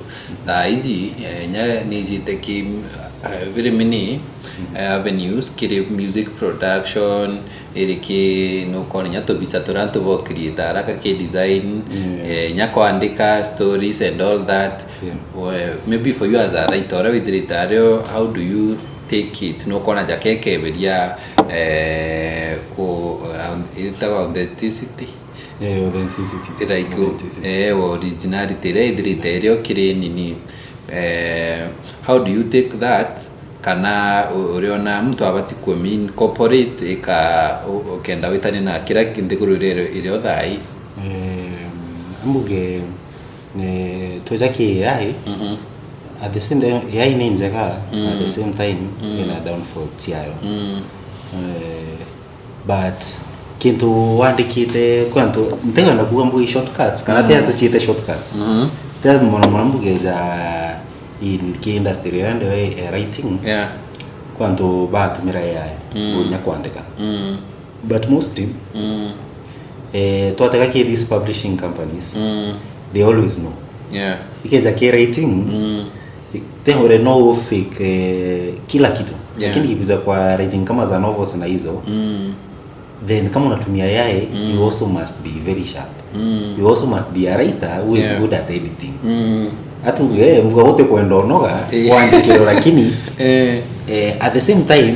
the easy nya niji take very many avenues kire music production iriki nuko nya tobisa turantu bo create araka ke design nya kuandika stories and all that. Maybe for you as a writer with writer, how do you take it nuko na jakeke beria authenticity like originality re kire nini. How do you take that? Kana uriona mtu abati kumin corporate eka okenda witani na kira kindi kururero ile othai ambuge ne tozaki AI at the same time AI ni njaka at the same time ina downfall tiayo but kintu wandikite kwanto mtega na kuambu shortcuts kana tia tuchite shortcuts tia mwana mbuge za in ki industry and writing kwanto batumira AI kunya kwandika but mostly twataka ki these publishing companies they always know because a writing they already know fake kila kitu lakini ikiza kwa writing kama za novels na hizo then kama unatumia AI you also must be very sharp you also must be a writer who is good at editing atu mga wote kwenda onoga kuandikira lakini at the same time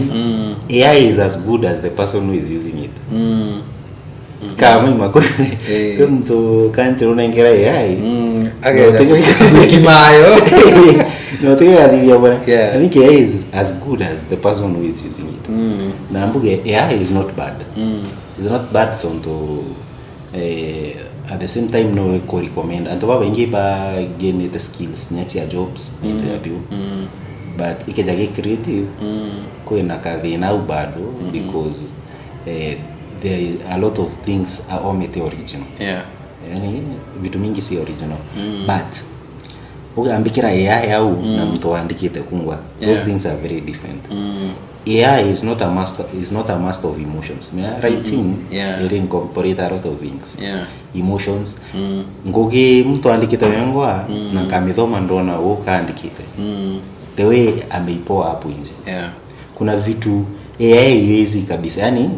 AI is as good as the person who is using it kama imako mtu kanti unaingira AI kimayo no tega divya bwana I think AI is as good as the person who is using it na mbuge AI is not bad it's not bad to at the same time no ko recommend and baba ingi ba gain the skills nyati ya jobs interview but ikijage creative ko ina kadhi na ubado because there is a lot of things are omete original yani vitu mingi si original but ukiambikira AI au na mtu andikite kungwa those things are very different AI is not a master of emotions. Writing it incorporate a lot of things. Emotions. Ngoge mtu andikite wengwa na kamithoma ndona ukaandikite. The way ameipoa hapo nje. Kuna vitu AI haiwezi kabisa. Yani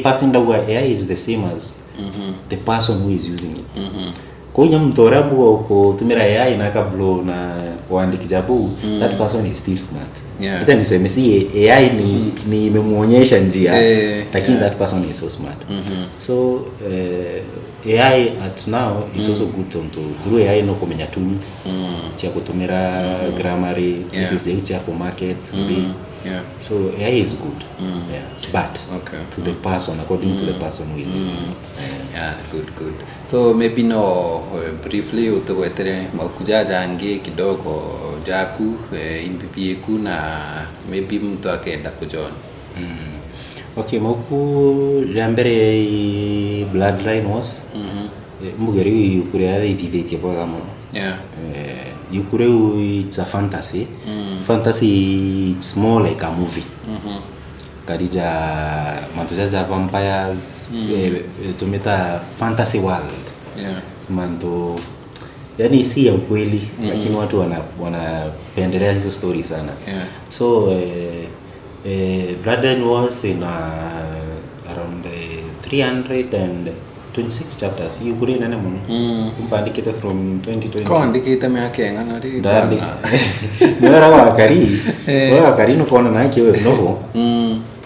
pafinda wa AI is the same as the person who is using it. Kwa hiyo mtorabu uko tumira AI na kablo na kuandika jabu that person is still smart. Acha niseme si AI ni imemuonyesha njia lakini that person is so smart. So AI at now is also good to through AI no kumenya tools cha kutumira grammar this is the cha market so AI is good but to the person according to the person who is using it. Good. So maybe no briefly utogwetere makuja jange kidogo jaku in ku na maybe mtu akaenda kujoin. Okay, mauku lambere Bloodline was mugeri yukure ya ididete kwa kama yukure it's a fantasy it's more like a movie karija mantuja za vampires tumeta fantasy world manto yani si ya ukweli lakini watu wanapendelea hizo stories sana so Bloodline was in around 326 chapters you could nene mono kumpandikite from 2020 ko andikite miaka ngana ri ndani nora wakari no kona na kiwe novo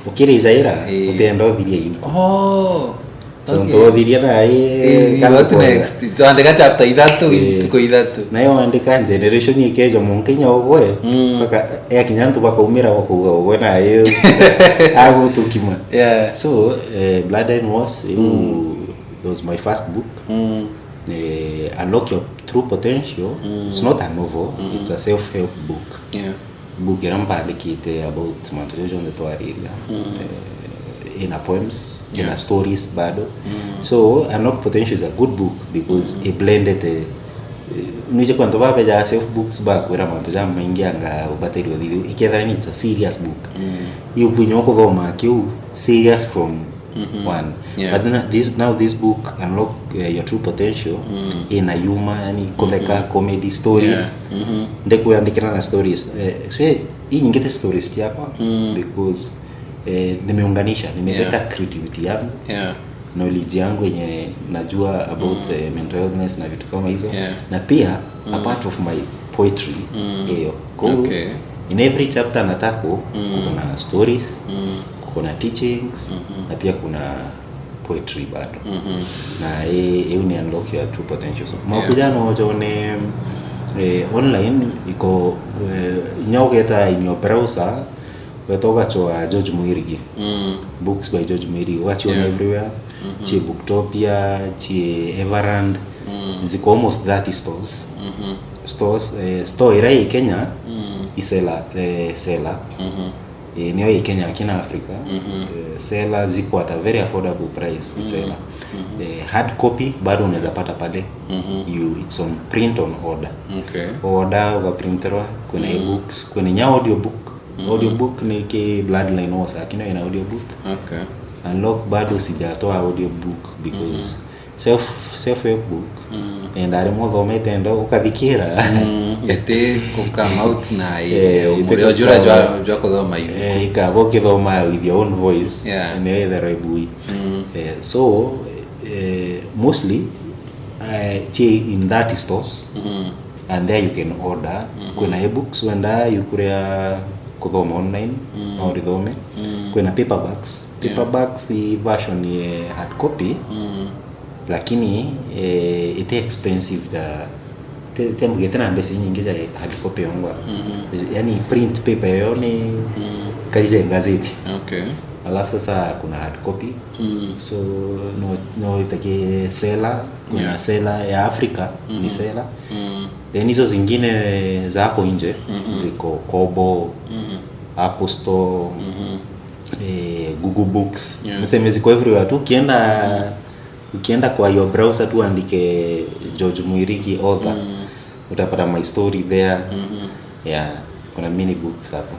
ukiri izaira utendo vidia yu tonto vidia na what next to andika chapter idatu tuko idatu nayo andika generation ikejo munkenya ogwe paka yakinyantu bakaumira bakuga ogwe na yo ago tukima so Bloodline was my first book Unlock Your True Potential it's not a novel it's a self-help book book irambandikite about motivation the toaria in a poems in a stories bado so Unlock Potential is a good book because it blended nije kwanto baba ja self books ba kwera manto ja maingia nga ubateri odhiyo ikethara ni it's a serious book you bunyoko thoma kiu serious from one but then this book Unlock Your True Potential in a humor yani komeka comedy stories ndekuandikira na stories especially hii nyingine stories yako because nimeunganisha, nimeleta creativity yangu, knowledge yangu yenye najua about mental illness na vitu kama hizo, na pia a part of my poetry hiyo. In every chapter natako kuna stories, kuna teachings, na pia kuna poetry bado. Na hiyo ni unlock your true potential. So makujano jone online iko nyogeta in your browser wetoga choa George Muirigi. Books by George Muirigi watch on everywhere. Chi Booktopia, chi Everand, ziko almost 30 stores. Store irai Kenya isela sela niyo Kenya lakini Africa sela ziko at a very affordable price. Sela hard copy bado unaweza pata pale. It's on print on order. Order wa printerwa kuna ebooks, kuna nya audiobook ni ke Bloodline wasa lakini ina audiobook. Unlock bado sijatoa audiobook because self help book and ari motho metendo ukabikira ete come out na umuri jura jwa kuthoma hiyo ikabo kithoma with your own voice and either ibui. So mostly in that stores and there you can order. Kuna ebooks wenda yukuria kuthoma online au rithome. Kuna paperbacks the version ya hard copy lakini it expensive tembugetena mbese nyingi za hard copy yongwa. Yani print paper yone kalize gazeti. Alafu sasa kuna hard copy. So no itake sela, kuna sela ya Afrika ni sela. Then hizo zingine za hapo nje ziko Kobo, Apple Store, Google Books. Niseme ziko everywhere tu. Ukienda kwa your browser tu andike George Muirigi author, utapata my story there. Kuna mini books hapo.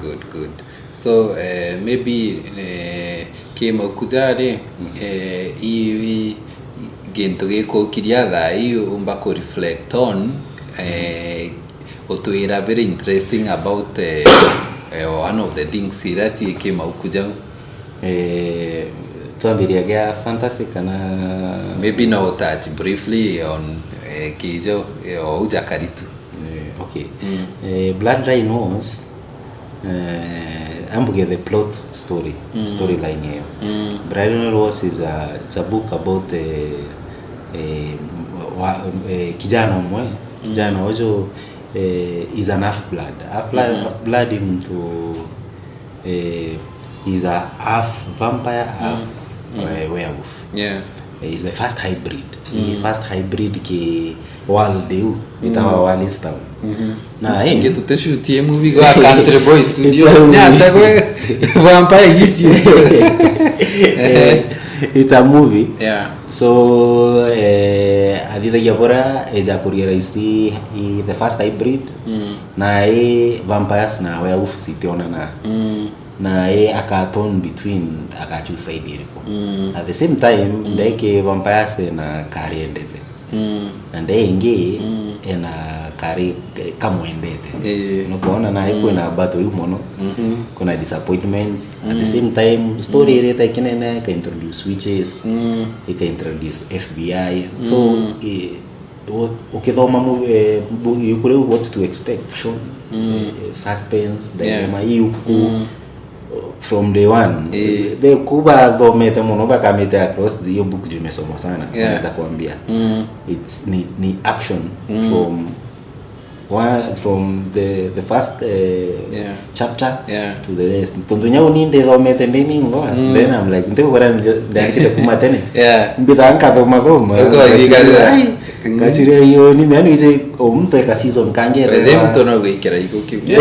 Good. So maybe kema kujare gento geko kiriatha iyo umba ko reflect on otuira very interesting about one of the things irasi kema ukuja tuambiria gya fantastic kana maybe now touch briefly on kijo o ujakaritu. Bloodline was ambuge the plot storyline here. Bloodline was it's a book about kijana ojo is an half blood into is a half vampire, half werewolf. Is the first hybrid. First hybrid ki walde itawa walista. Na inge tuteshutie movie kwa Country Boy Studios ni atakwe vampire issue. It's a movie. So adida yabora eja kuriera isi the first hybrid na vampires na werewolf sitiona na akaton between akachu side iriko. At the same time ndeke vampires na kariendete and ingi ena kari kamwendete unapoona na iko na battle yumono kuna disappointments. At the same time story rate ikinene ka introduce witches ika introduce FBI. So ukithoma movie yukule what to expect suspense dilemma yuku from day one. Be kuba dhomete mono bakamete across the book jumesoma sana naweza kuambia. It's ni action from the first chapter to the rest. Tondunya uninde dhomete ndini ngo then I'm like ndeko bara ndakite kumatene mbidanga dhoma kachire hiyo ni manu ise omto eka season kangere them to no gikira iko kibu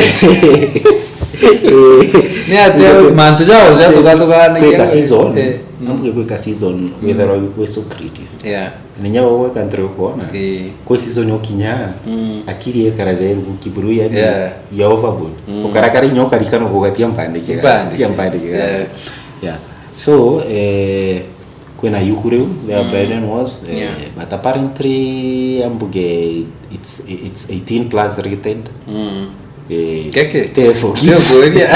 ni ate mantu jao ja toka na season ambuke kwa season whether we so creative ninya wewe country uko na kwa season yokinya akiri ekaraja yangu kiburu ya overboard ukarakari nyoka likano kugatia mpandike so kuna yukuru the Bloodline was but apparently ambuke it's 18 plus rated Keke te for kids Goria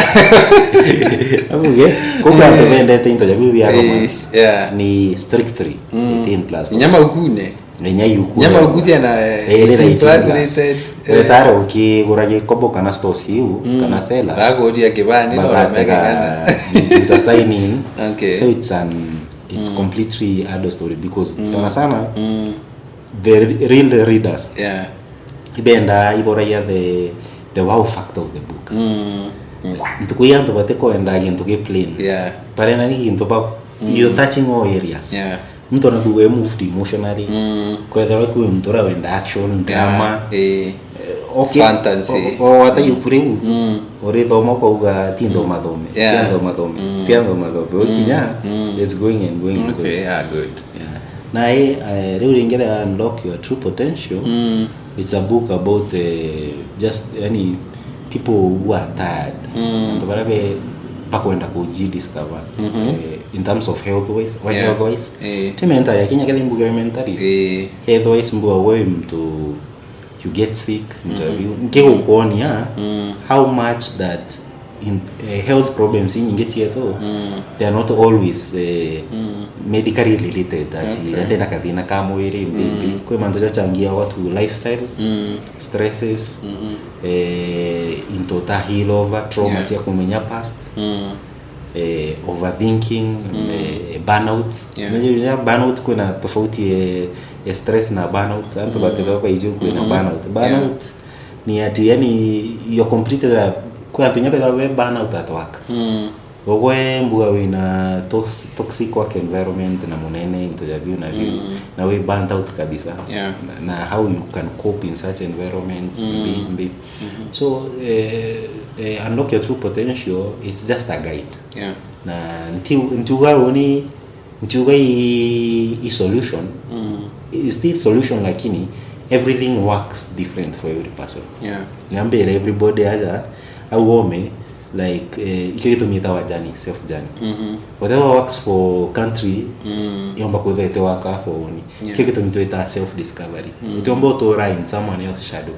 amuge ko ka to bende te into jabu ya romance yeah ni strict 3 18 plus nyama ukune nya yuku nyama ukuti na 18 plus rated wetaro ukiguraje kobo kana stores hiu kana sela bagoria kibani no ramega to sign in. Okay. So it's completely other story because sana the real readers ibenda iboraya the wow factor of the book ntukuya ndo bateko enda gintu ke plain pare na gintu ba you touching all areas mtu anakuwa moved emotionally kwa hiyo kwa mtu ra wenda action drama okay fantasy o hata yukuriu ore thoma kwa uga tindo madome tindo madome okinya it's going and going okay good na really get unlock your true potential. It's a book about just any people who are tired and whatever pakwenda kujidiscover in terms of health wise or health wise mentally Kenya kile mbugere mentally health wise mbu wewe mtu you get sick interview ngeko kuonia how much that in health problems in ngeti yeto they are not always medically related that ndena kadina kama mwiri mbibi kwa manzo changia watu lifestyle stresses into tahil over trauma ya kumenya past overthinking burnout unajua burnout kuna tofauti stress na burnout anto batelo kwa hiyo kuna burnout ni ati yani you completed kwa tunya bela we burnout at work wewe mbua wina toxic work environment na munene interview na view na we burnt out kabisa na how you can cope in such environments so unlock your true potential. It's just a guide na ntiuga oni ntiuga i solution is still solution lakini everything works different for every person niambie everybody aja auome like ikitu mitawa journey self journey whatever works for country yomba kuwete waka for oni ikitu mitoita self discovery itombo to ride someone else's shadow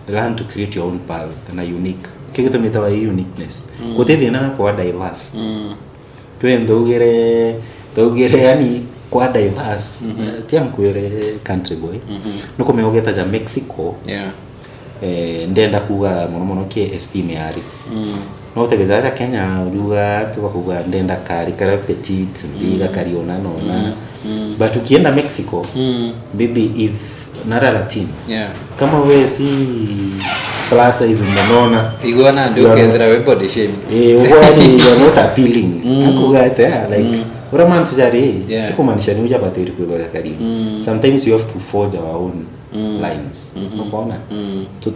learn to create your own path na unique ikitu mitawa uniqueness kote na kwa diverse twendo ugere yani kwa diverse tiamkwere country boy nuko meogeta ja Mexico ndenda kuga mono ke esteem yari no tegeza Kenya uduga tukakuga ndenda kari kara petit biga kariona nona but ukienda Mexico maybe if nara Latin kama wewe si plaza hizo unaona igona ndio kendra we body shame wani you're not appealing akuga like ora man tujari tuko manisha ni ujapata iri kwa karibu sometimes you have to forge our own lines unaona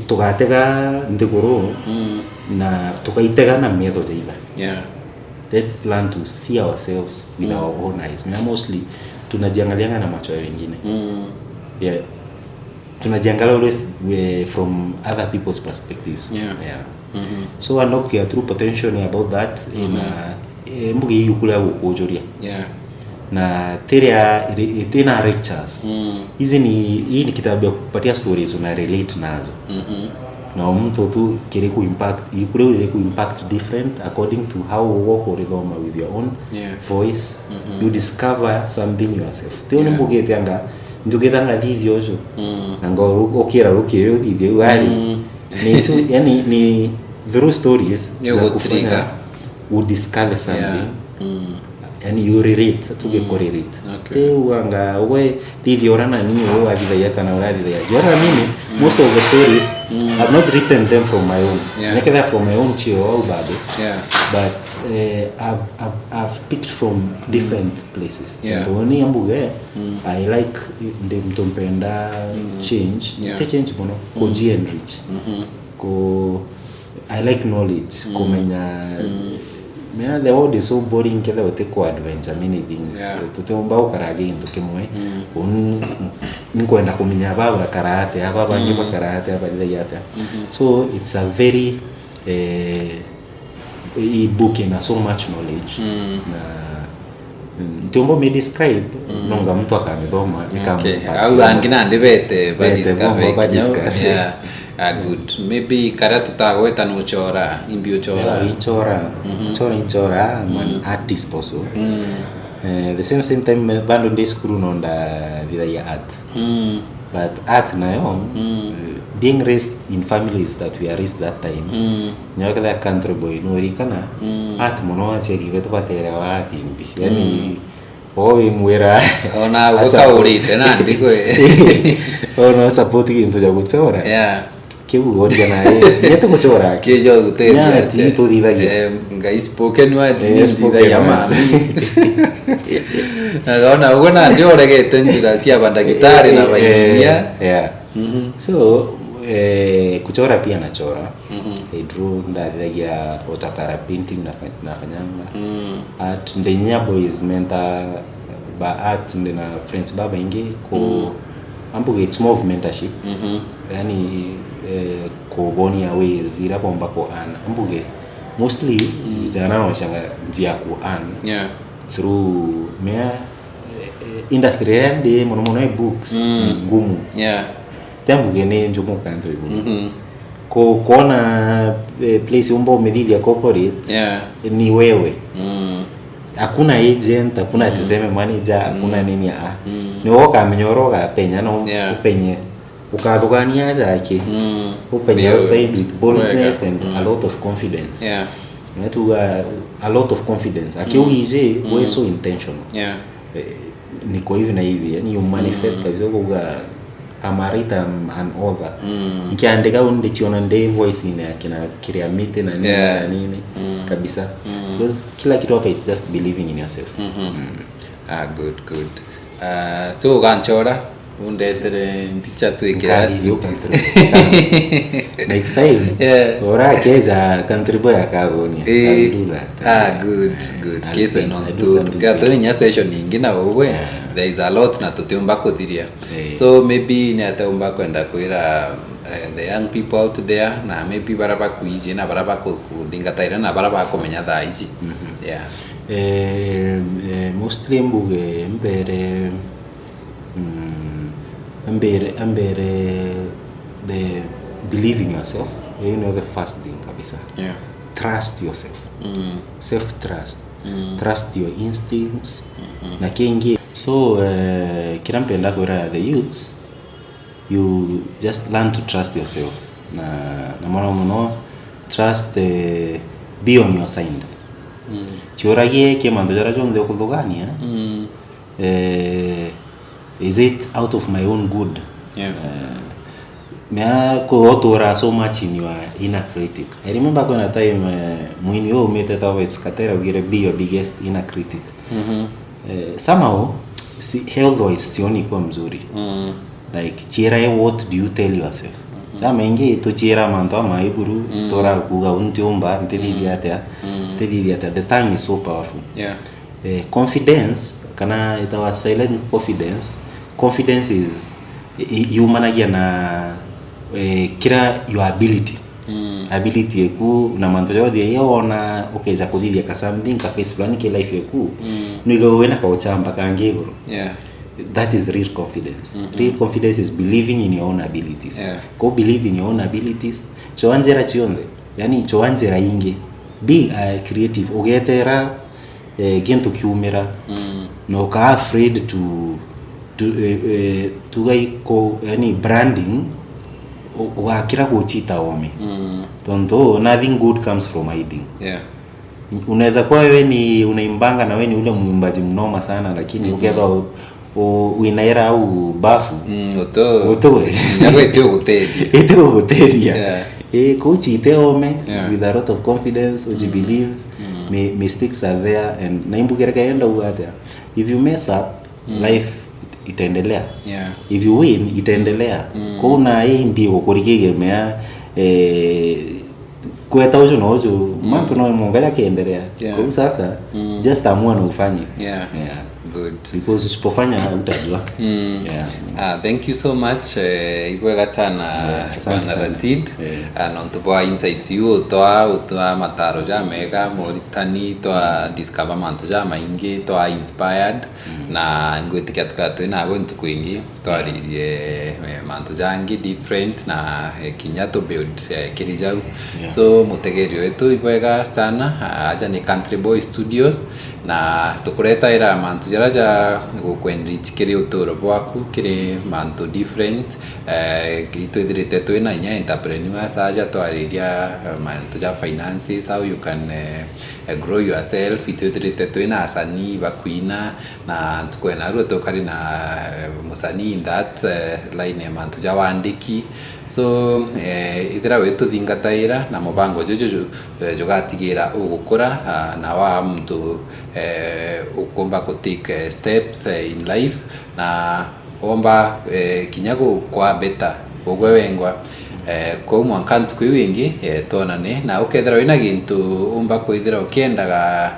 tukatega ndikuru na tukaitega na miedo jaiba let's learn to see ourselves with our own eyes mostly tunajiangalia na macho ya wengine tunajiangalia always from other people's perspectives so unlock your true potential about that in mbugi yukula kujoria na tena lectures hizi hii ni kitabu ya kupatia stories una relate nazo na mtu tu kile ku impact yukule ku impact different according to how you walk or rhythm with your own voice you discover something yourself tena mbugi tanga nduketanga hivyo jo ngo okira ukio hivyo wali ni tu yani ni through stories za kufanya you discover something and you relate to get correlate te uanga we hivyo rana ni wewe adida yaka na wadi ya jora mimi most of the stories I've not written them from my own nakeda from my own chio au bado but I've picked from different places ndoni ambuge I like the mtompenda change te change bono ko enrich ko I like knowledge kumenya the world is so boring kila wote kwa adventure many things tutomba ukarage into kimwe nkwenda kumenya baba karate hapa bangi bakarate hapa yata so it's a very book in so much knowledge na ntombo me describe nonga mtu akamedoma au angina ndebete ba discover Good. Maybe kara tutagweta no chora, imbi chora. Inchora. Inchora, I'm an artist also. The same time bando ndi skuru nonda vida ya art. But art nayo, being raised in families that we are raised that time, nyoka da country boy norikana, art mono cheki vetu patera wa art imbi. Yani owe mwera. Ona uka urite na ndiko. Ona support kintu ja kuchora. Yeah. Kebu odia na yetu kuchora. Kejo gutera. Ya tinto didagia. Ngai spoken word didagia ma. Naona ugona ndio regete njira cia banda gitari na baingia. Yeah. So kuchora pia nachora. I drew ndadia otakara painting nafanyanga. Art ndenya boys mentor ba art ndena friends baba inge ko ambuge it's more of mentorship. Yani ko bonia ways ira bomba ko ana ambuge mostly vijana wanashanga njia ku ana. Yeah. Through mea industry and mono books ngumu. Yeah. Tembu gene njumu country ko kona place umbo umedhidi corporate. Yeah. Ni wewe. Hakuna agent, hakuna tuseme manager, hakuna nini ni woka mnyoroga penya no upenye ukadhugania zake. Upenye outside with boldness and a lot of confidence. Yeah. To a lot of confidence. Akiulize wewe so intentional. Yeah. Niko hivi na hivi, yani you manifest kabisa kwa amarita an author. Nikiandika unde chiona nde voice ina kina create na nini na nini kabisa. Because kila kitu hapa it's just believing in yourself. Good. So ganchora unde tere picha tu ikirasti. Next time. Ora keza country boy akagonia. Good. Kesa no tu tukatoni nya session nyingine wewe. There is a lot na tuteomba kuthiria. So maybe ni ataomba kwenda kuira the young people out there na maybe baraba kuiji na baraba kudingataira na baraba kumenya thaici. Yeah. Mostly mbuge mbere the believe in yourself. You know the first thing kabisa. Yeah. Trust yourself. Self trust. Trust your instincts. Na kingi. So kinampenda kwa the youths, you just learn to trust yourself. Na mono trust be on your side. Chorage kemando jara jonde okudogania. Is it out of my own good? Yeah. Mea ko otora so much in your inner critic. I remember when a time when you met at our skatera we be your biggest inner critic. Somehow health wise sioni kwa mzuri. Like chira what do you tell yourself? Kama ingi to chira manto maiburu tora kuga untiomba ntelibiata. The tongue is so powerful. Yeah. Confidence kana itawa silent confidence. Confidence is you manager na kira your ability. Ability yeku na manto yodi yona okay za kudhivya ka something ka face fulani ke life yeku nigo wena ka uchamba kangego. Yeah. That is real confidence. Real confidence is believing in your own abilities. Go believe in your own abilities. Choanjera chionde. Yani choanjera inge. Be creative. Ogetera gento kiumera. No ka afraid to go any branding wakira kuchita ome. Tonto nothing good comes from hiding. Yeah. Unaweza kuwa wewe ni unaimbanga na wewe ni ule mwimbaji mnoma sana lakini ukienda uinaira au bafu oto nyagwetio gutedia etio gutedia kuchite ome with a lot of confidence uji believe mistakes are there and naimbukira kaenda ugata. If you mess up life itaendelea. If you win itaendelea. Kuna mbio kurikegemea kweta ujo na ujo mantu no monga yake endelea. Kwa sasa just amua na ufanye. Yeah. Good. because usipofanya utajua. Yeah. Thank you so much. Igwega sana bwana Ratid. Nontu bwa insights you twa mataro ja mega moritani twa discover mantu ja maingi twa inspired na ngwitikia tukatu na gontu kwingi twaririe mantu jangi different na kinya to build kirijau. So mutegerio wetu igwega sana aja ni Country Boy Studios na tukureta ira mantu jaraja gukwenrich kiri utoro bwaku kiri mantu different itwithirite twina nya entrepreneurs aja twariria mantu ja finances, how you can grow yourself. Itwithirite twina asani bakwina na tukwena ruo tukari na musani in that line mantu ja wandiki. So ithira wetu thingataira na mubango jojo jogatigira ugukura na wa mtu ukomba ku take steps in life na omba kinyago kwa better ogwe wengwa ko mwankantu kwi wingi tonane na ukethera wina gintu umba kwithira ukiendaga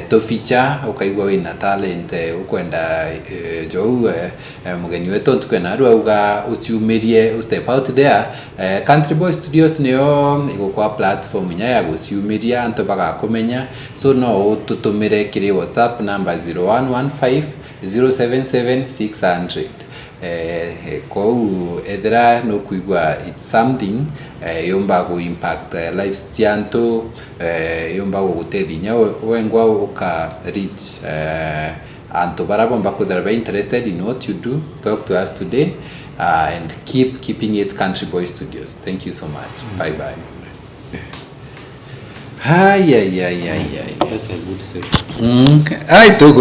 to feature ukaigwa wina talent ukwenda jou mugeni wetu tukwena aru auga uciumirie step out there. Country Boy Studios niyo igukwa platform nya ya guciumiria antu baga kumenya. So no ututumire kiri WhatsApp number 0115 077 600 kou edra no kuigwa it's something yomba go impact lives tianto yomba go gutethia wengwa uka reach anto barabo mbako that are interested in what you do. Talk to us today and keeping it Country Boy Studios. Thank you so much. Bye bye. That's a good say. Ai togo